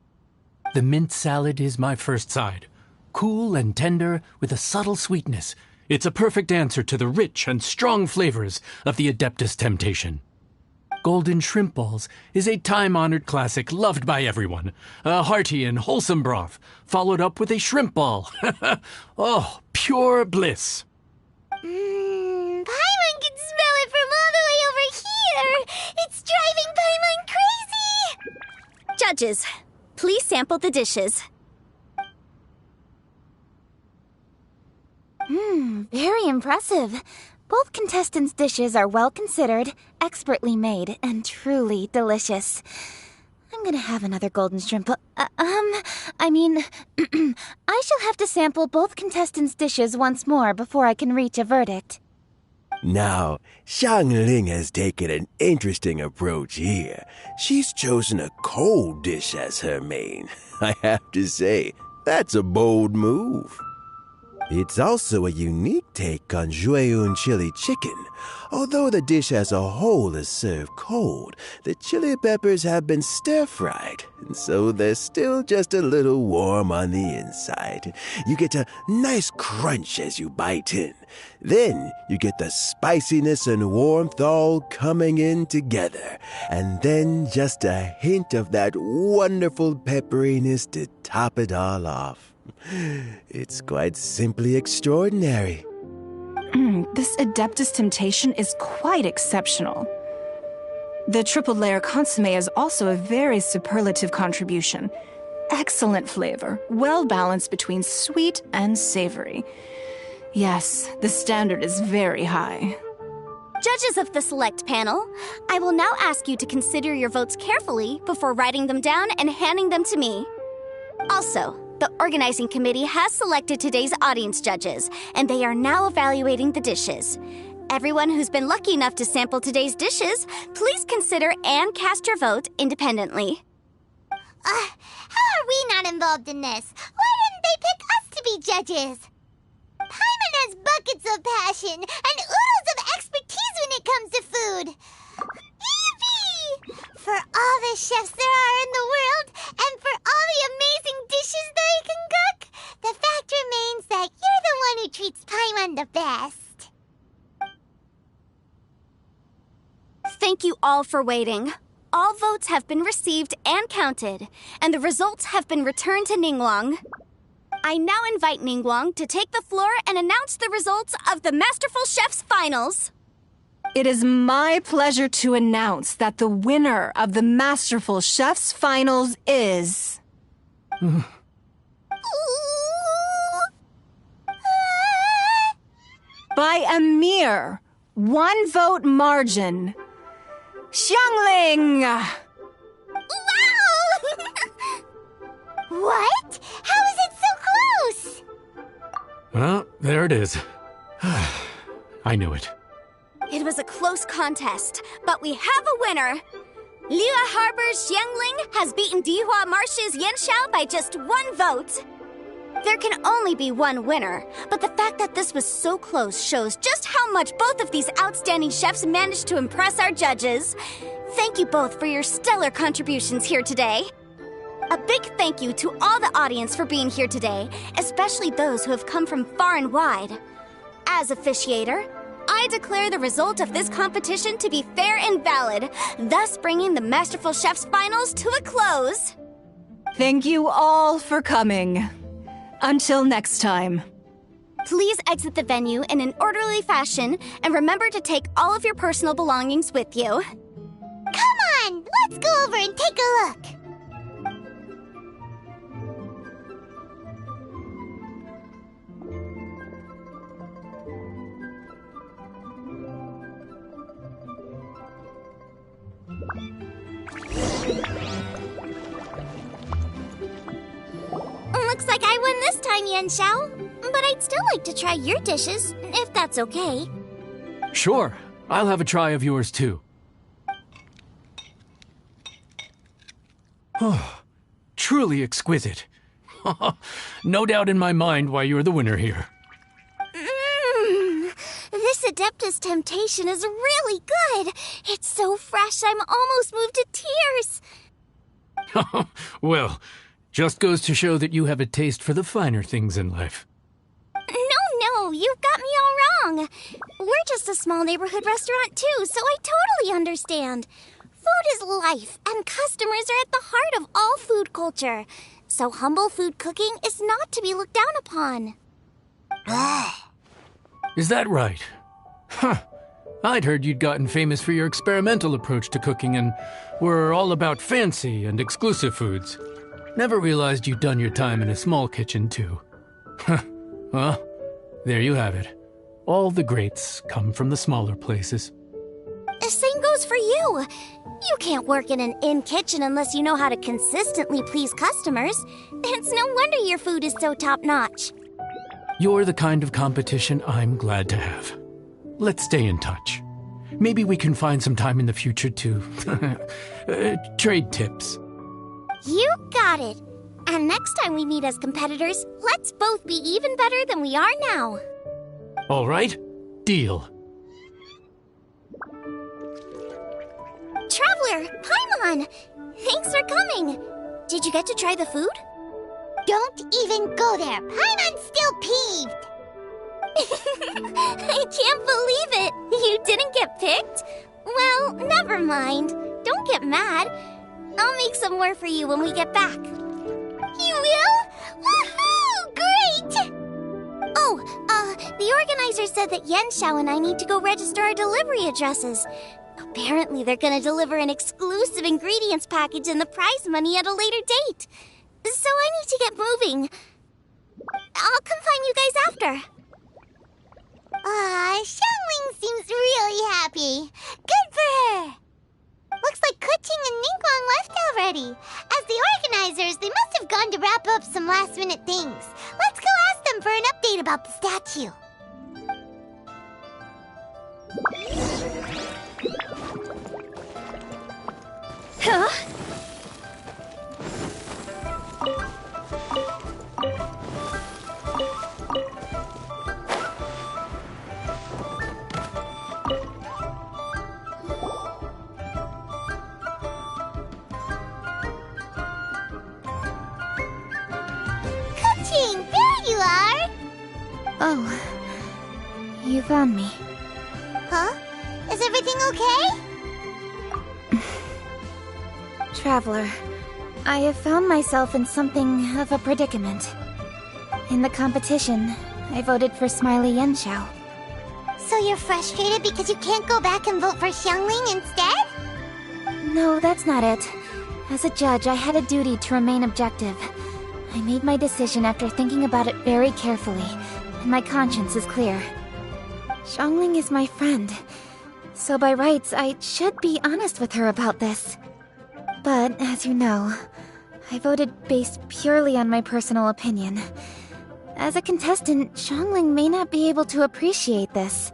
The mint salad is my first side. Cool and tender with a subtle sweetness, it's a perfect answer to the rich and strong flavors of the Adeptus Temptation. Golden shrimp balls is a time-honored classic loved by everyone. A hearty and wholesome broth, followed up with a shrimp ball. Oh, pure bliss. Paimon can smell it from all the way over here. It's driving Paimon crazy. Judges, please sample the dishes. Very impressive. Both contestants' dishes are well considered, expertly made, and truly delicious. I'm gonna have another golden shrimp. I shall have to sample both contestants' dishes once more before I can reach a verdict. Now, Xiangling has taken an interesting approach here. She's chosen a cold dish as her main. I have to say, that's a bold move. It's also a unique take on Jueyun chili chicken. Although the dish as a whole is served cold, the chili peppers have been stir-fried, and so they're still just a little warm on the inside. You get a nice crunch as you bite in. Then you get the spiciness and warmth all coming in together, and then just a hint of that wonderful pepperiness to top it all off. It's quite simply extraordinary. This Adeptus Temptation is quite exceptional. The triple layer consomme is also a very superlative contribution. Excellent flavor, well balanced between sweet and savory. Yes, the standard is very high. Judges of the select panel, I will now ask you to consider your votes carefully before writing them down and handing them to me. Also, the organizing committee has selected today's audience judges, and they are now evaluating the dishes. Everyone who's been lucky enough to sample today's dishes, please consider and cast your vote independently. How are we not involved in this? Why didn't they pick us to be judges? Paimon has buckets of passion and oodles of expertise when it comes to food. Yippee! For all the chefs there are in the world, and for all the amazing dishes they can cook, the fact remains that you're the one who treats Paimon the best. Thank you all for waiting. All votes have been received and counted, and the results have been returned to Ningguang. I now invite Ningguang to take the floor and announce the results of the Masterful Chef's Finals. It is my pleasure to announce that the winner of the Masterful Chef's Finals is... by a mere 1 vote margin, Xiangling! Wow! What? How is it so close? Well, there it is. I knew it. It was a close contest, but we have a winner. Liyue Harbor's Xiangling has beaten Dihua Marsh's Yanxiao by just 1 vote. There can only be one winner, but the fact that this was so close shows just how much both of these outstanding chefs managed to impress our judges. Thank you both for your stellar contributions here today. A big thank you to all the audience for being here today, especially those who have come from far and wide. As officiator, I declare the result of this competition to be fair and valid, thus bringing the Masterful Chef's Finals to a close. Thank you all for coming. Until next time. Please exit the venue in an orderly fashion, and remember to take all of your personal belongings with you. Come on, let's go over and take a look. Looks like I won this time, Yanxiao. But I'd still like to try your dishes, if that's okay. Sure, I'll have a try of yours too. Oh, truly exquisite. No doubt in my mind why you're the winner here. This Adeptus Temptation is really good. It's so fresh, I'm almost moved to tears. Well, just goes to show that you have a taste for the finer things in life. No, you've got me all wrong. We're just a small neighborhood restaurant too, so I totally understand. Food is life, and customers are at the heart of all food culture. So humble food cooking is not to be looked down upon. Is that right? Huh. I'd heard you'd gotten famous for your experimental approach to cooking and were all about fancy and exclusive foods. Never realized you'd done your time in a small kitchen, too. Well, there you have it. All the greats come from the smaller places. The same goes for you. You can't work in an inn kitchen unless you know how to consistently please customers. It's no wonder your food is so top-notch. You're the kind of competition I'm glad to have. Let's stay in touch. Maybe we can find some time in the future to trade tips. You got it. And next time we meet as competitors, let's both be even better than we are now. All right, deal. Traveler, Paimon! Thanks for coming. Did you get to try the food? Don't even go there. Paimon's still peeved. I can't believe it. You didn't get picked? Well, never mind. Don't get mad. I'll make some more for you when we get back. You will? Woohoo! Great! Oh, the organizer said that Yanxiao and I need to go register our delivery addresses. Apparently they're gonna deliver an exclusive ingredients package and the prize money at a later date. So I need to get moving. I'll come find you guys after. Xiangling seems really happy. Good for her. Looks like Kuching and Ningguang left already. As the organizers, they must have gone to wrap up some last-minute things. Let's go ask them for an update about the statue. Huh? Kuching, there you are! Oh, you found me. Huh? Is everything okay? Traveler, I have found myself in something of a predicament. In the competition, I voted for Smiley Yenshao. So you're frustrated because you can't go back and vote for Xiangling instead? No, that's not it. As a judge, I had a duty to remain objective. I made my decision after thinking about it very carefully, and my conscience is clear. Xiangling is my friend, so by rights, I should be honest with her about this. But, as you know, I voted based purely on my personal opinion. As a contestant, Xiangling may not be able to appreciate this.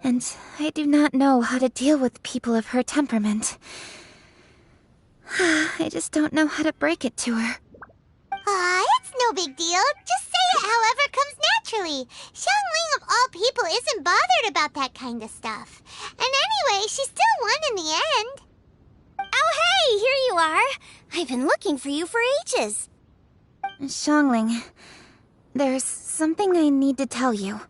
And I do not know how to deal with people of her temperament. I just don't know how to break it to her. It's no big deal. Just say it however comes naturally. Xiangling of all people isn't bothered about that kind of stuff. And anyway, she still won in the end. Oh, hey, here you are. I've been looking for you for ages. Xiangling, there's something I need to tell you.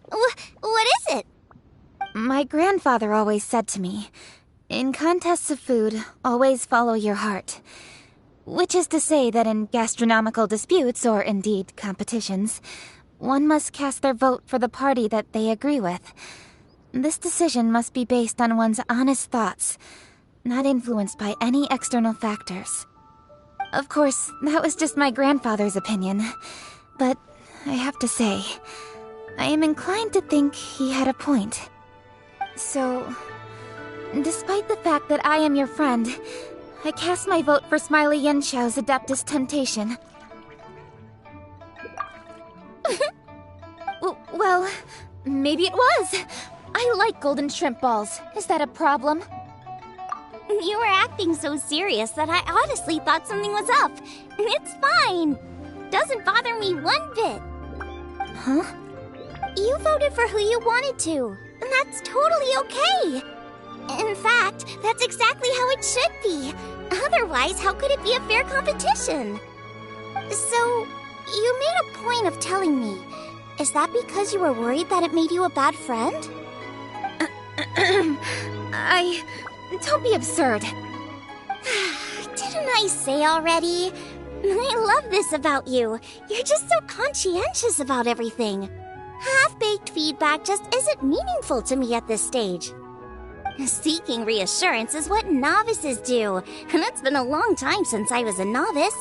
What is it? My grandfather always said to me, in contests of food, always follow your heart. Which is to say that in gastronomical disputes, or indeed competitions, one must cast their vote for the party that they agree with. This decision must be based on one's honest thoughts, not influenced by any external factors. Of course, that was just my grandfather's opinion, but I have to say, I am inclined to think he had a point. So, despite the fact that I am your friend, I cast my vote for Smiley Yenshao's Adeptus Temptation. Well, maybe it was. I like golden shrimp balls. Is that a problem? You were acting so serious that I honestly thought something was up. It's fine. Doesn't bother me one bit. Huh? You voted for who you wanted to, and that's totally okay. In fact, that's exactly how it should be. Otherwise, how could it be a fair competition? So, you made a point of telling me. Is that because you were worried that it made you a bad friend? Don't be absurd. Didn't I say already? I love this about you. You're just so conscientious about everything. Half-baked feedback just isn't meaningful to me at this stage. Seeking reassurance is what novices do, and it's been a long time since I was a novice.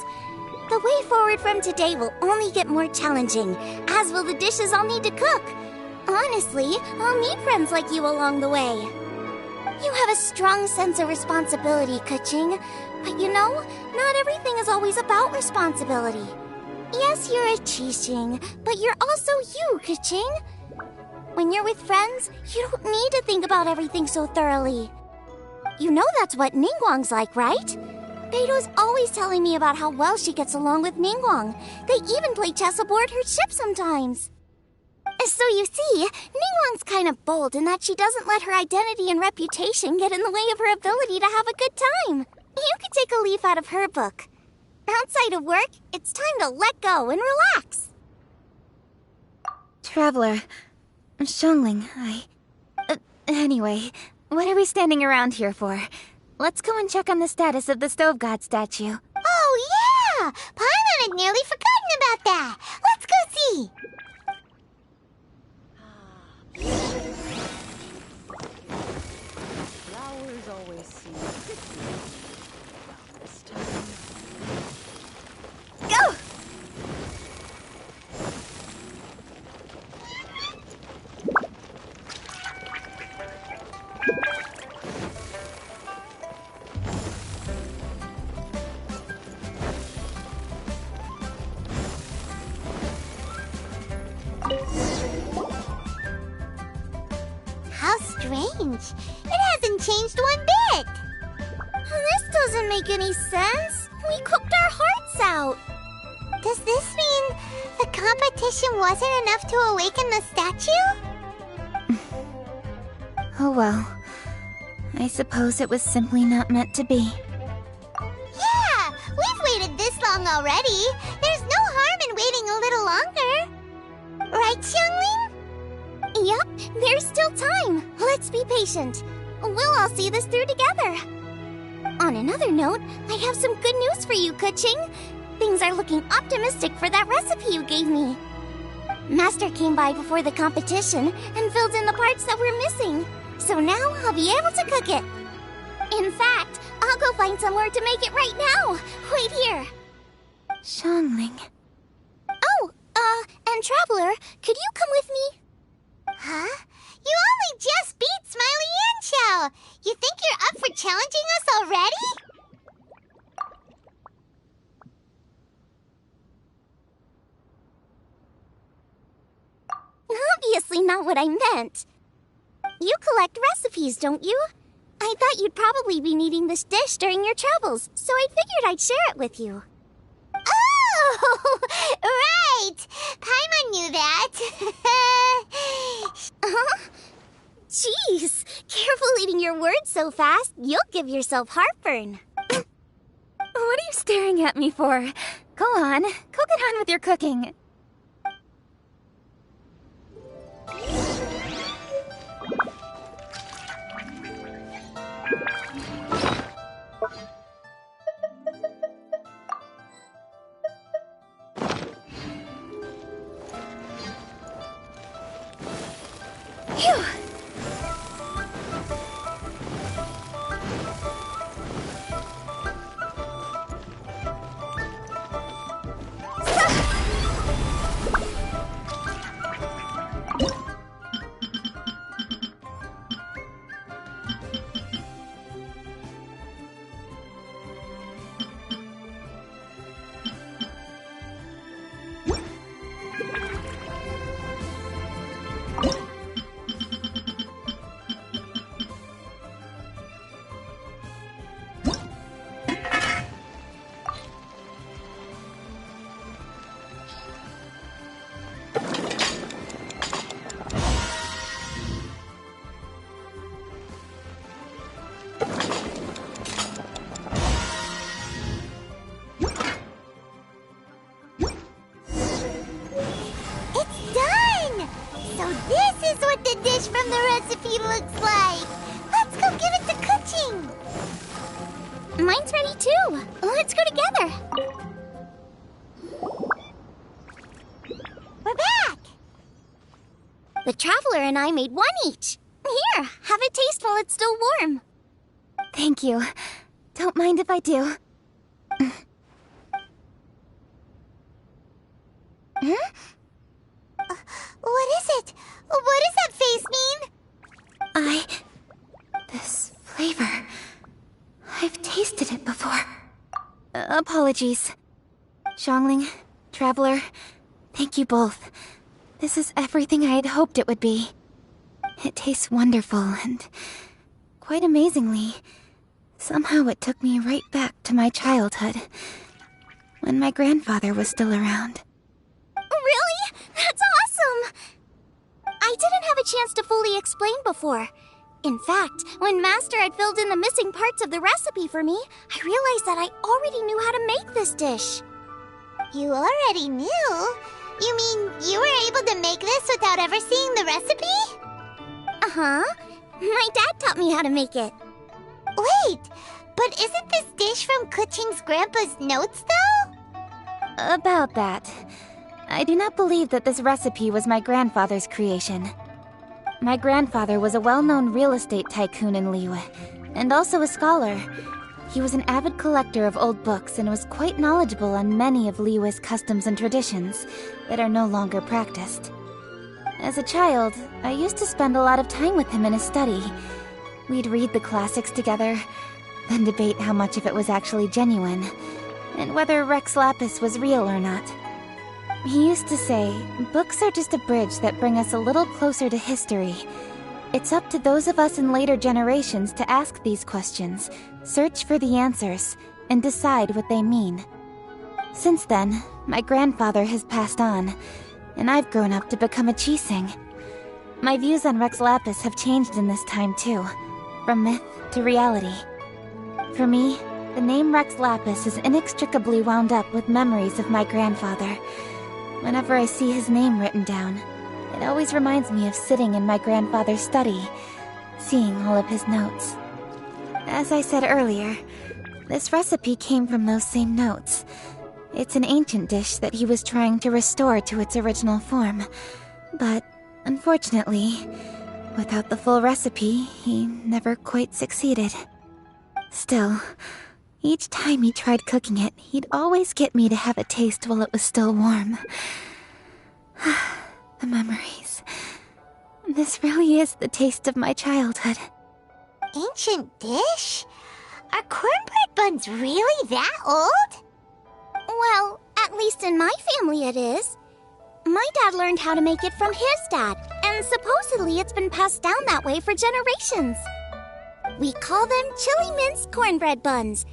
The way forward from today will only get more challenging, as will the dishes I'll need to cook. Honestly, I'll meet friends like you along the way. You have a strong sense of responsibility, Kuching. But you know, not everything is always about responsibility. Yes, you're a Qixing, but you're also you, Kuching. When you're with friends, you don't need to think about everything so thoroughly. You know that's what Ningguang's like, right? Beido's always telling me about how well she gets along with Ningguang. They even play chess aboard her ship sometimes. So you see, Ningguang's kind of bold in that she doesn't let her identity and reputation get in the way of her ability to have a good time. You could take a leaf out of her book. Outside of work, it's time to let go and relax. Traveler, Xiangling, anyway, what are we standing around here for? Let's go and check on the status of the Stove God statue. Oh, yeah! Paimon had nearly forgotten about that. Let's go see. Flowers always seem pretty about this time. Go! change? It hasn't changed one bit. This doesn't make any sense. We cooked our hearts out. Does this mean the competition wasn't enough to awaken the statue? Oh well. I suppose it was simply not meant to be. Yeah, we've waited this long already. There's no harm in waiting a little longer. Right, Xiangling? Yep, there's still time. Let's be patient. We'll all see this through together. On another note, I have some good news for you, Kuching. Things are looking optimistic for that recipe you gave me. Master came by before the competition and filled in the parts that were missing. So now I'll be able to cook it. In fact, I'll go find somewhere to make it right now. Wait here. Xiangling. Oh, and Traveler, could you come with me? Huh? You only just beat Smiley and Xiao. You think you're up for challenging us already? Obviously not what I meant. You collect recipes, don't you? I thought you'd probably be needing this dish during your travels, so I figured I'd share it with you. Oh, right! Paimon knew that. Jeez, careful eating your words so fast. You'll give yourself heartburn. What are you staring at me for? Go on, go get on with your cooking. Phew! From the recipe looks like. Let's go give it to Kuching. Mine's ready too. Let's go together. We're back. The Traveler and I made one each. Here, have a taste while it's still warm. Thank you. Don't mind if I do. What is it? What does that face mean? This flavor... I've tasted it before. Apologies. Xiangling, Traveler, thank you both. This is everything I had hoped it would be. It tastes wonderful and... quite amazingly, somehow it took me right back to my childhood, when my grandfather was still around. Really? That's awesome! I didn't have a chance to fully explain before. In fact, when Master had filled in the missing parts of the recipe for me, I realized that I already knew how to make this dish. You already knew? You mean you were able to make this without ever seeing the recipe? Uh-huh. My dad taught me how to make it. Wait, but isn't this dish from Kuching's grandpa's notes, though? About that. I do not believe that this recipe was my grandfather's creation. My grandfather was a well-known real estate tycoon in Liyue, and also a scholar. He was an avid collector of old books and was quite knowledgeable on many of Liyue's customs and traditions that are no longer practiced. As a child, I used to spend a lot of time with him in his study. We'd read the classics together, then debate how much of it was actually genuine, and whether Rex Lapis was real or not. He used to say, books are just a bridge that bring us a little closer to history, It's up to those of us in later generations to ask these questions, search for the answers, and decide what they mean. Since then, my grandfather has passed on, and I've grown up to become a Chiseng. My views on Rex Lapis have changed in this time too, from myth to reality. For me, the name Rex Lapis is inextricably wound up with memories of my grandfather. Whenever I see his name written down, it always reminds me of sitting in my grandfather's study, seeing all of his notes. As I said earlier, this recipe came from those same notes. It's an ancient dish that he was trying to restore to its original form. But, unfortunately, without the full recipe, he never quite succeeded. Still, each time he tried cooking it, he'd always get me to have a taste while it was still warm. The memories. This really is the taste of my childhood. Ancient dish? Are cornbread buns really that old? Well, at least in my family it is. My dad learned how to make it from his dad, and supposedly it's been passed down that way for generations. We call them chili mince cornbread buns.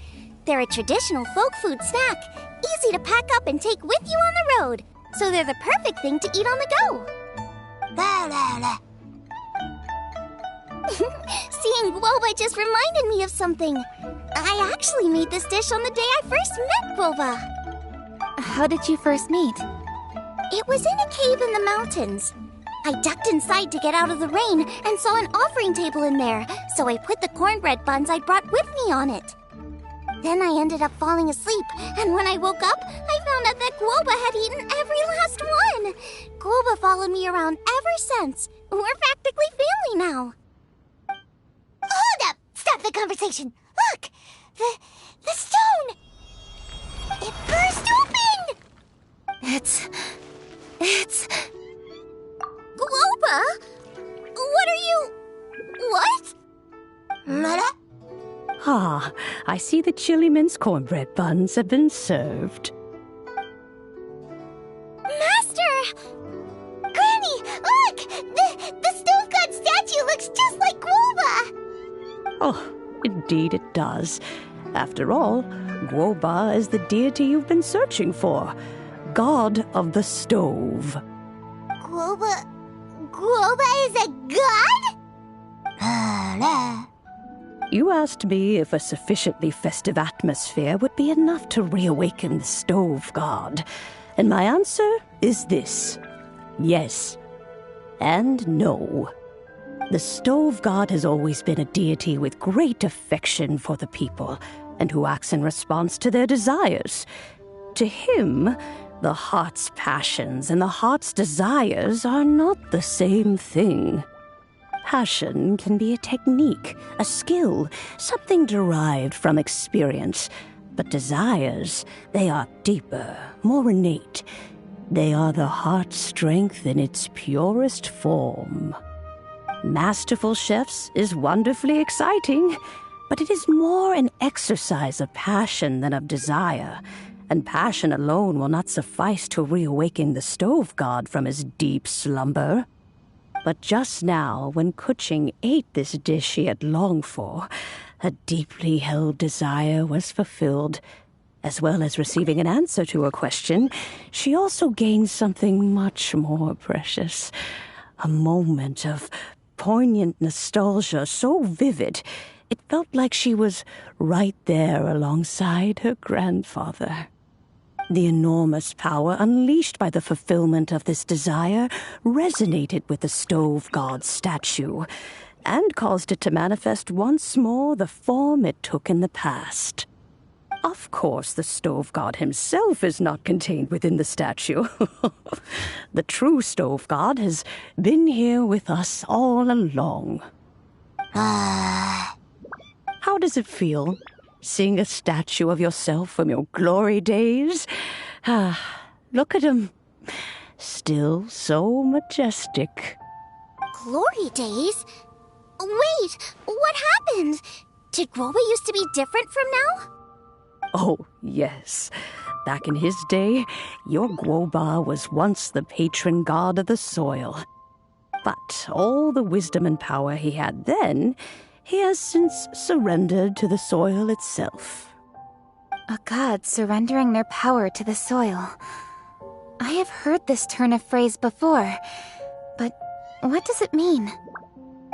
They're a traditional folk food snack, easy to pack up and take with you on the road. So they're the perfect thing to eat on the go. La la la. Seeing Guoba just reminded me of something. I actually made this dish on the day I first met Guoba. How did you first meet? It was in a cave in the mountains. I ducked inside to get out of the rain and saw an offering table in there, so I put the cornbread buns I brought with me on it. Then I ended up falling asleep, and when I woke up, I found out that Guoba had eaten every last one. Guoba followed me around ever since. We're practically family now. Hold up! Stop the conversation! Look! The stone! It burst open! It's... Guoba? What are you... What? Mara? Ah, I see the chili mince cornbread buns have been served. Master! Granny, look! The stove god statue looks just like Guoba! Oh, indeed it does. After all, Guoba is the deity you've been searching for. God of the stove. Guoba is a god? You asked me if a sufficiently festive atmosphere would be enough to reawaken the stove god. And my answer is this. Yes. And no. The stove god has always been a deity with great affection for the people, and who acts in response to their desires. To him, the heart's passions and the heart's desires are not the same thing. Passion can be a technique, a skill, something derived from experience. But desires, they are deeper, more innate. They are the heart's strength in its purest form. Masterful chefs is wonderfully exciting, but it is more an exercise of passion than of desire. And passion alone will not suffice to reawaken the stove god from his deep slumber. But just now, when Kuching ate this dish she had longed for, a deeply held desire was fulfilled. As well as receiving an answer to her question, she also gained something much more precious. A moment of poignant nostalgia so vivid, it felt like she was right there alongside her grandfather. The enormous power unleashed by the fulfillment of this desire resonated with the stove god's statue, and caused it to manifest once more the form it took in the past. Of course, the stove god himself is not contained within the statue. The true stove god has been here with us all along. How does it feel, seeing a statue of yourself from your glory days? Look at him. Still so majestic. Glory days? Wait, what happened? Did Guoba used to be different from now? Oh, yes. Back in his day, your Guoba was once the patron god of the soil. But all the wisdom and power he had then, he has since surrendered to the soil itself. A god surrendering their power to the soil. I have heard this turn of phrase before, but what does it mean?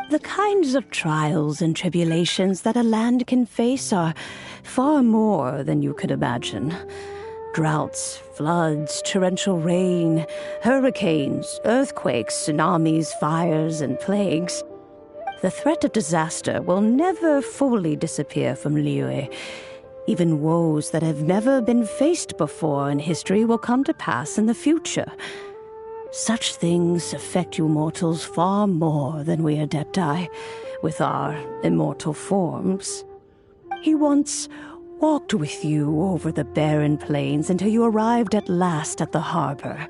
The kinds of trials and tribulations that a land can face are far more than you could imagine. Droughts, floods, torrential rain, hurricanes, earthquakes, tsunamis, fires, and plagues. The threat of disaster will never fully disappear from Liyue. Even woes that have never been faced before in history will come to pass in the future. Such things affect you mortals far more than we Adepti, with our immortal forms. He once walked with you over the barren plains until you arrived at last at the harbor.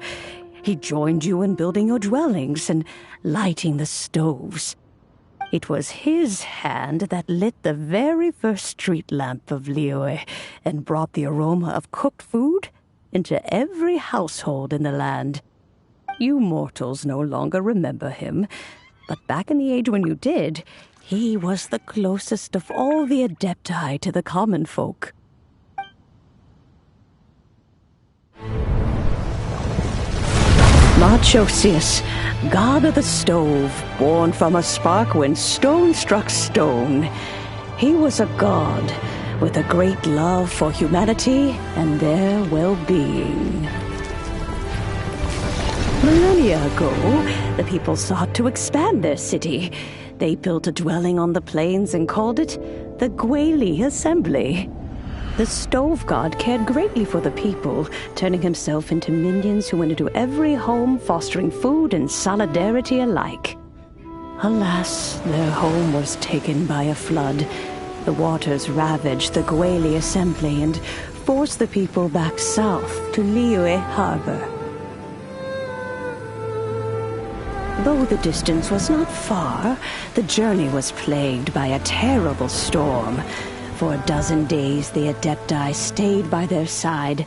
He joined you in building your dwellings and lighting the stoves. It was his hand that lit the very first street lamp of Liyue and brought the aroma of cooked food into every household in the land. You mortals no longer remember him, but back in the age when you did, he was the closest of all the Adepti to the common folk. Marchosius, god of the stove, born from a spark when stone struck stone. He was a god with a great love for humanity and their well-being. Millennia ago, the people sought to expand their city. They built a dwelling on the plains and called it the Gweli Assembly. The stove god cared greatly for the people, turning himself into minions who went into every home, fostering food and solidarity alike. Alas, their home was taken by a flood. The waters ravaged the Gweli Assembly and forced the people back south to Liyue Harbor. Though the distance was not far, the journey was plagued by a terrible storm. For a dozen days, the Adepti stayed by their side.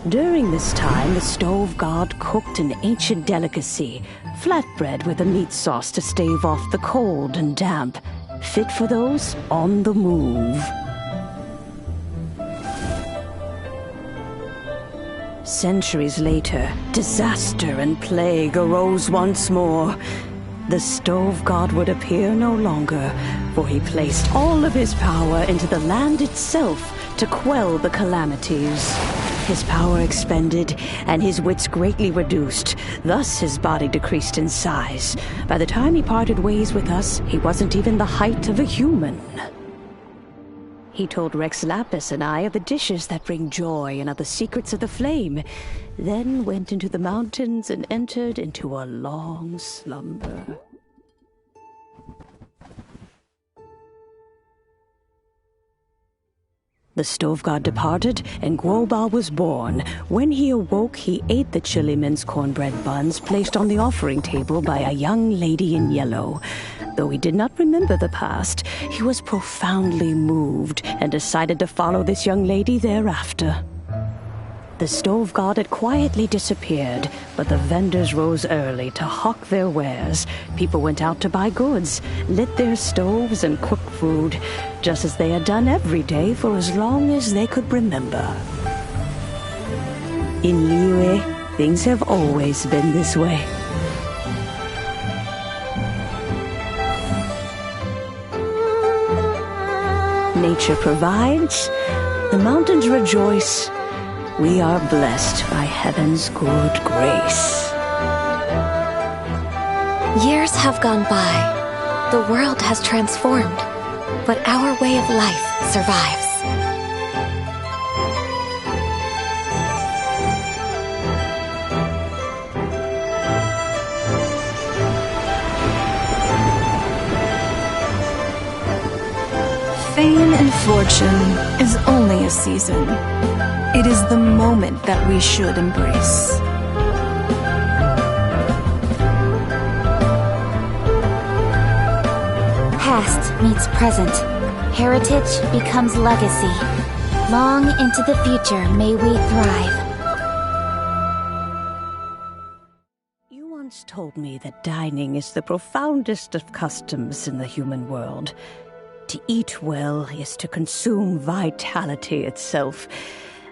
During this time, the stove god cooked an ancient delicacy, flatbread with a meat sauce to stave off the cold and damp, fit for those on the move. Centuries later, disaster and plague arose once more. The stove god would appear no longer, for he placed all of his power into the land itself to quell the calamities. His power expended, and his wits greatly reduced. Thus his body decreased in size. By the time he parted ways with us, he wasn't even the height of a human. He told Rex Lapis and I of the dishes that bring joy and of the secrets of the flame, then went into the mountains and entered into a long slumber. The stove god departed, and Guoba was born. When he awoke, he ate the chili mince cornbread buns placed on the offering table by a young lady in yellow. Though he did not remember the past, he was profoundly moved and decided to follow this young lady thereafter. The stove god had quietly disappeared, but the vendors rose early to hawk their wares. People went out to buy goods, lit their stoves, and cooked food, just as they had done every day for as long as they could remember. In Liyue, things have always been this way. Nature provides, the mountains rejoice. We are blessed by heaven's good grace. Years have gone by. The world has transformed, but our way of life survives. Fame and fortune is only a season. It is the moment that we should embrace. Past meets present. Heritage becomes legacy. Long into the future may we thrive. You once told told me that dining is the profoundest of customs in the human world. To eat well is to consume vitality itself,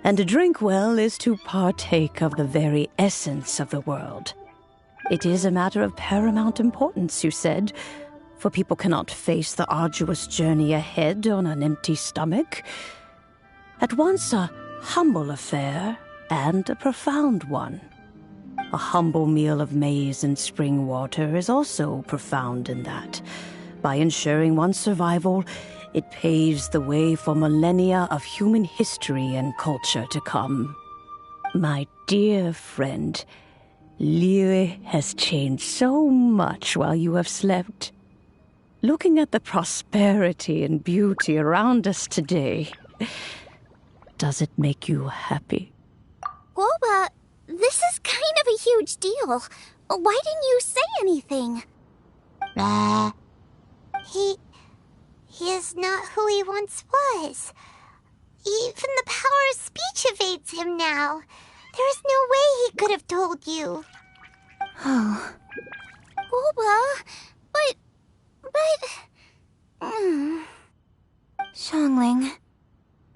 and to drink well is to partake of the very essence of the world. It is a matter of paramount importance, you said, for people cannot face the arduous journey ahead on an empty stomach. At once a humble affair and a profound one. A humble meal of maize and spring water is also profound in that. By ensuring one's survival, it paves the way for millennia of human history and culture to come. My dear friend, Liyue has changed so much while you have slept. Looking at the prosperity and beauty around us today, does it make you happy? Guoba, this is kind of a huge deal. Why didn't you say anything? He is not who he once was. Even the power of speech evades him now. There is no way he could have told you. Oh. Guoba, but... Xiangling.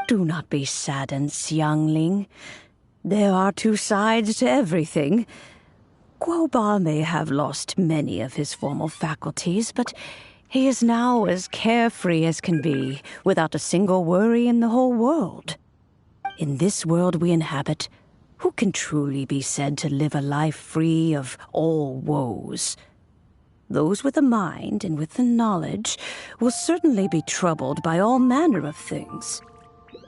Do not be saddened, Xiangling. There are two sides to everything. Guoba may have lost many of his formal faculties, but he is now as carefree as can be, without a single worry in the whole world. In this world we inhabit, who can truly be said to live a life free of all woes? Those with a mind and with the knowledge will certainly be troubled by all manner of things.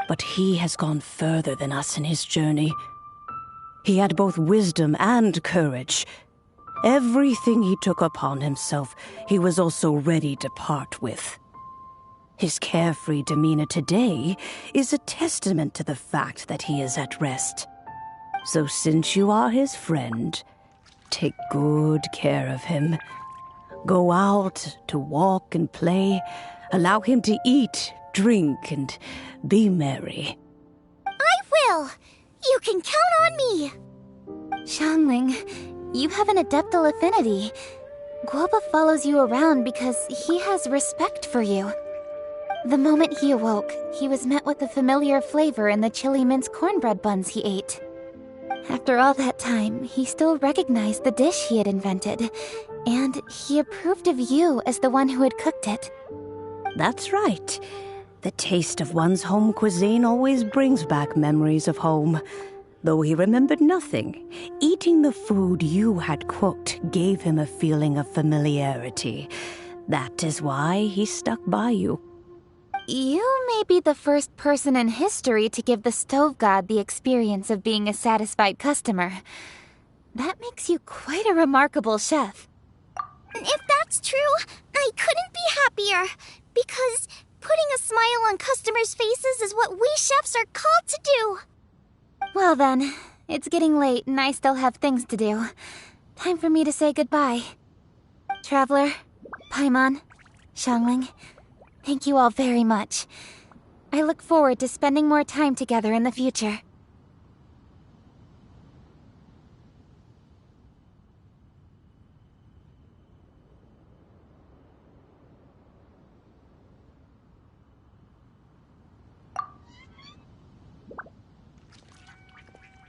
But he has gone further than us in his journey. He had both wisdom and courage. Everything he took upon himself, he was also ready to part with. His carefree demeanor today is a testament to the fact that he is at rest. So since you are his friend, take good care of him. Go out to walk and play. Allow him to eat, drink, and be merry. I will! You can count on me! Xiangling, you have an adeptal affinity. Guoba follows you around because he has respect for you. The moment he awoke, he was met with the familiar flavor in the chili mince cornbread buns he ate. After all that time, he still recognized the dish he had invented, and he approved of you as the one who had cooked it. That's right. The taste of one's home cuisine always brings back memories of home. Though he remembered nothing, eating the food you had cooked gave him a feeling of familiarity. That is why he stuck by you. You may be the first person in history to give the stove god the experience of being a satisfied customer. That makes you quite a remarkable chef. If that's true, I couldn't be happier. Because putting a smile on customers' faces is what we chefs are called to do. Well then, it's getting late and I still have things to do. Time for me to say goodbye. Traveler, Paimon, Xiangling, thank you all very much. I look forward to spending more time together in the future.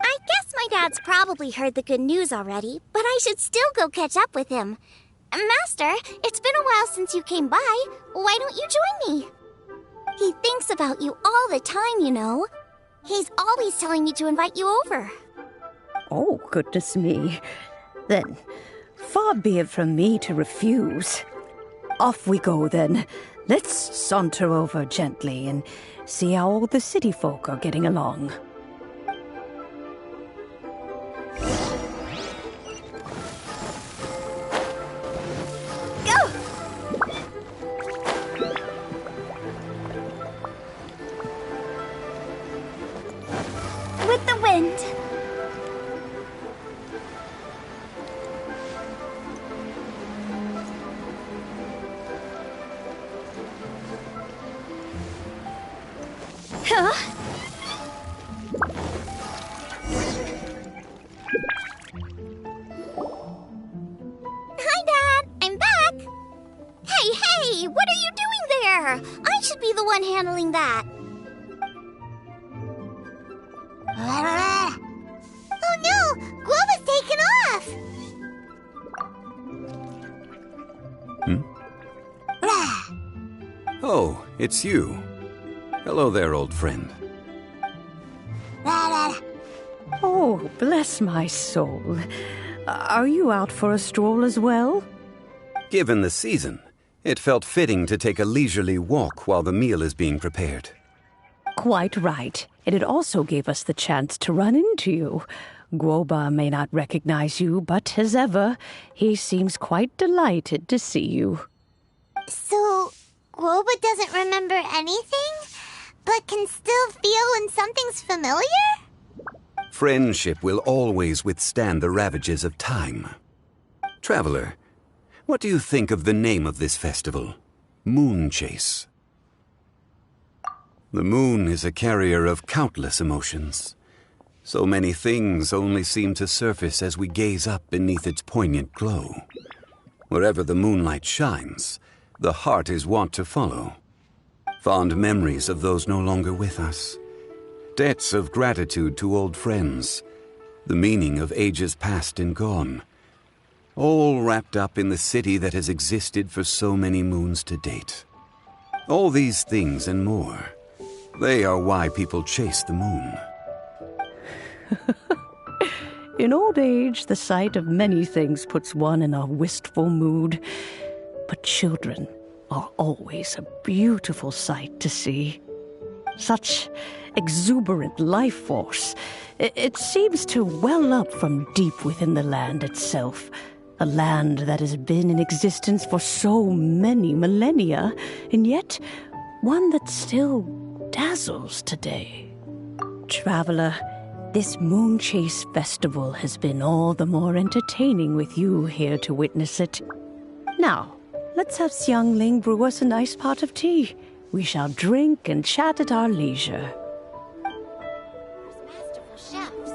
I guess my dad's probably heard the good news already, but I should still go catch up with him. Master, it's been a while since you came by. Why don't you join me? He thinks about you all the time, you know. He's always telling me to invite you over. Oh, goodness me. Then, far be it from me to refuse. Off we go, then. Let's saunter over gently and see how all the city folk are getting along. With the wind. Huh? handling that. Oh no! Guava's taken off! Oh, it's you. Hello there, old friend. Oh, bless my soul. Are you out for a stroll as well? Given the season, it felt fitting to take a leisurely walk while the meal is being prepared. Quite right. And it also gave us the chance to run into you. Guoba may not recognize you, but as ever, he seems quite delighted to see you. So, Guoba doesn't remember anything, but can still feel when something's familiar? Friendship will always withstand the ravages of time. Traveler, what do you think of the name of this festival? Moon Chase. The moon is a carrier of countless emotions. So many things only seem to surface as we gaze up beneath its poignant glow. Wherever the moonlight shines, the heart is wont to follow. Fond memories of those no longer with us. Debts of gratitude to old friends. The meaning of ages past and gone. All wrapped up in the city that has existed for so many moons to date. All these things and more. They are why people chase the moon. In old age, the sight of many things puts one in a wistful mood. But children are always a beautiful sight to see. Such exuberant life force. It seems to well up from deep within the land itself. A land that has been in existence for so many millennia, and yet one that still dazzles today. Traveler, this Moon Chase Festival has been all the more entertaining with you here to witness it. Now, let's have Xiangling brew us a nice pot of tea. We shall drink and chat at our leisure. Masterful chefs.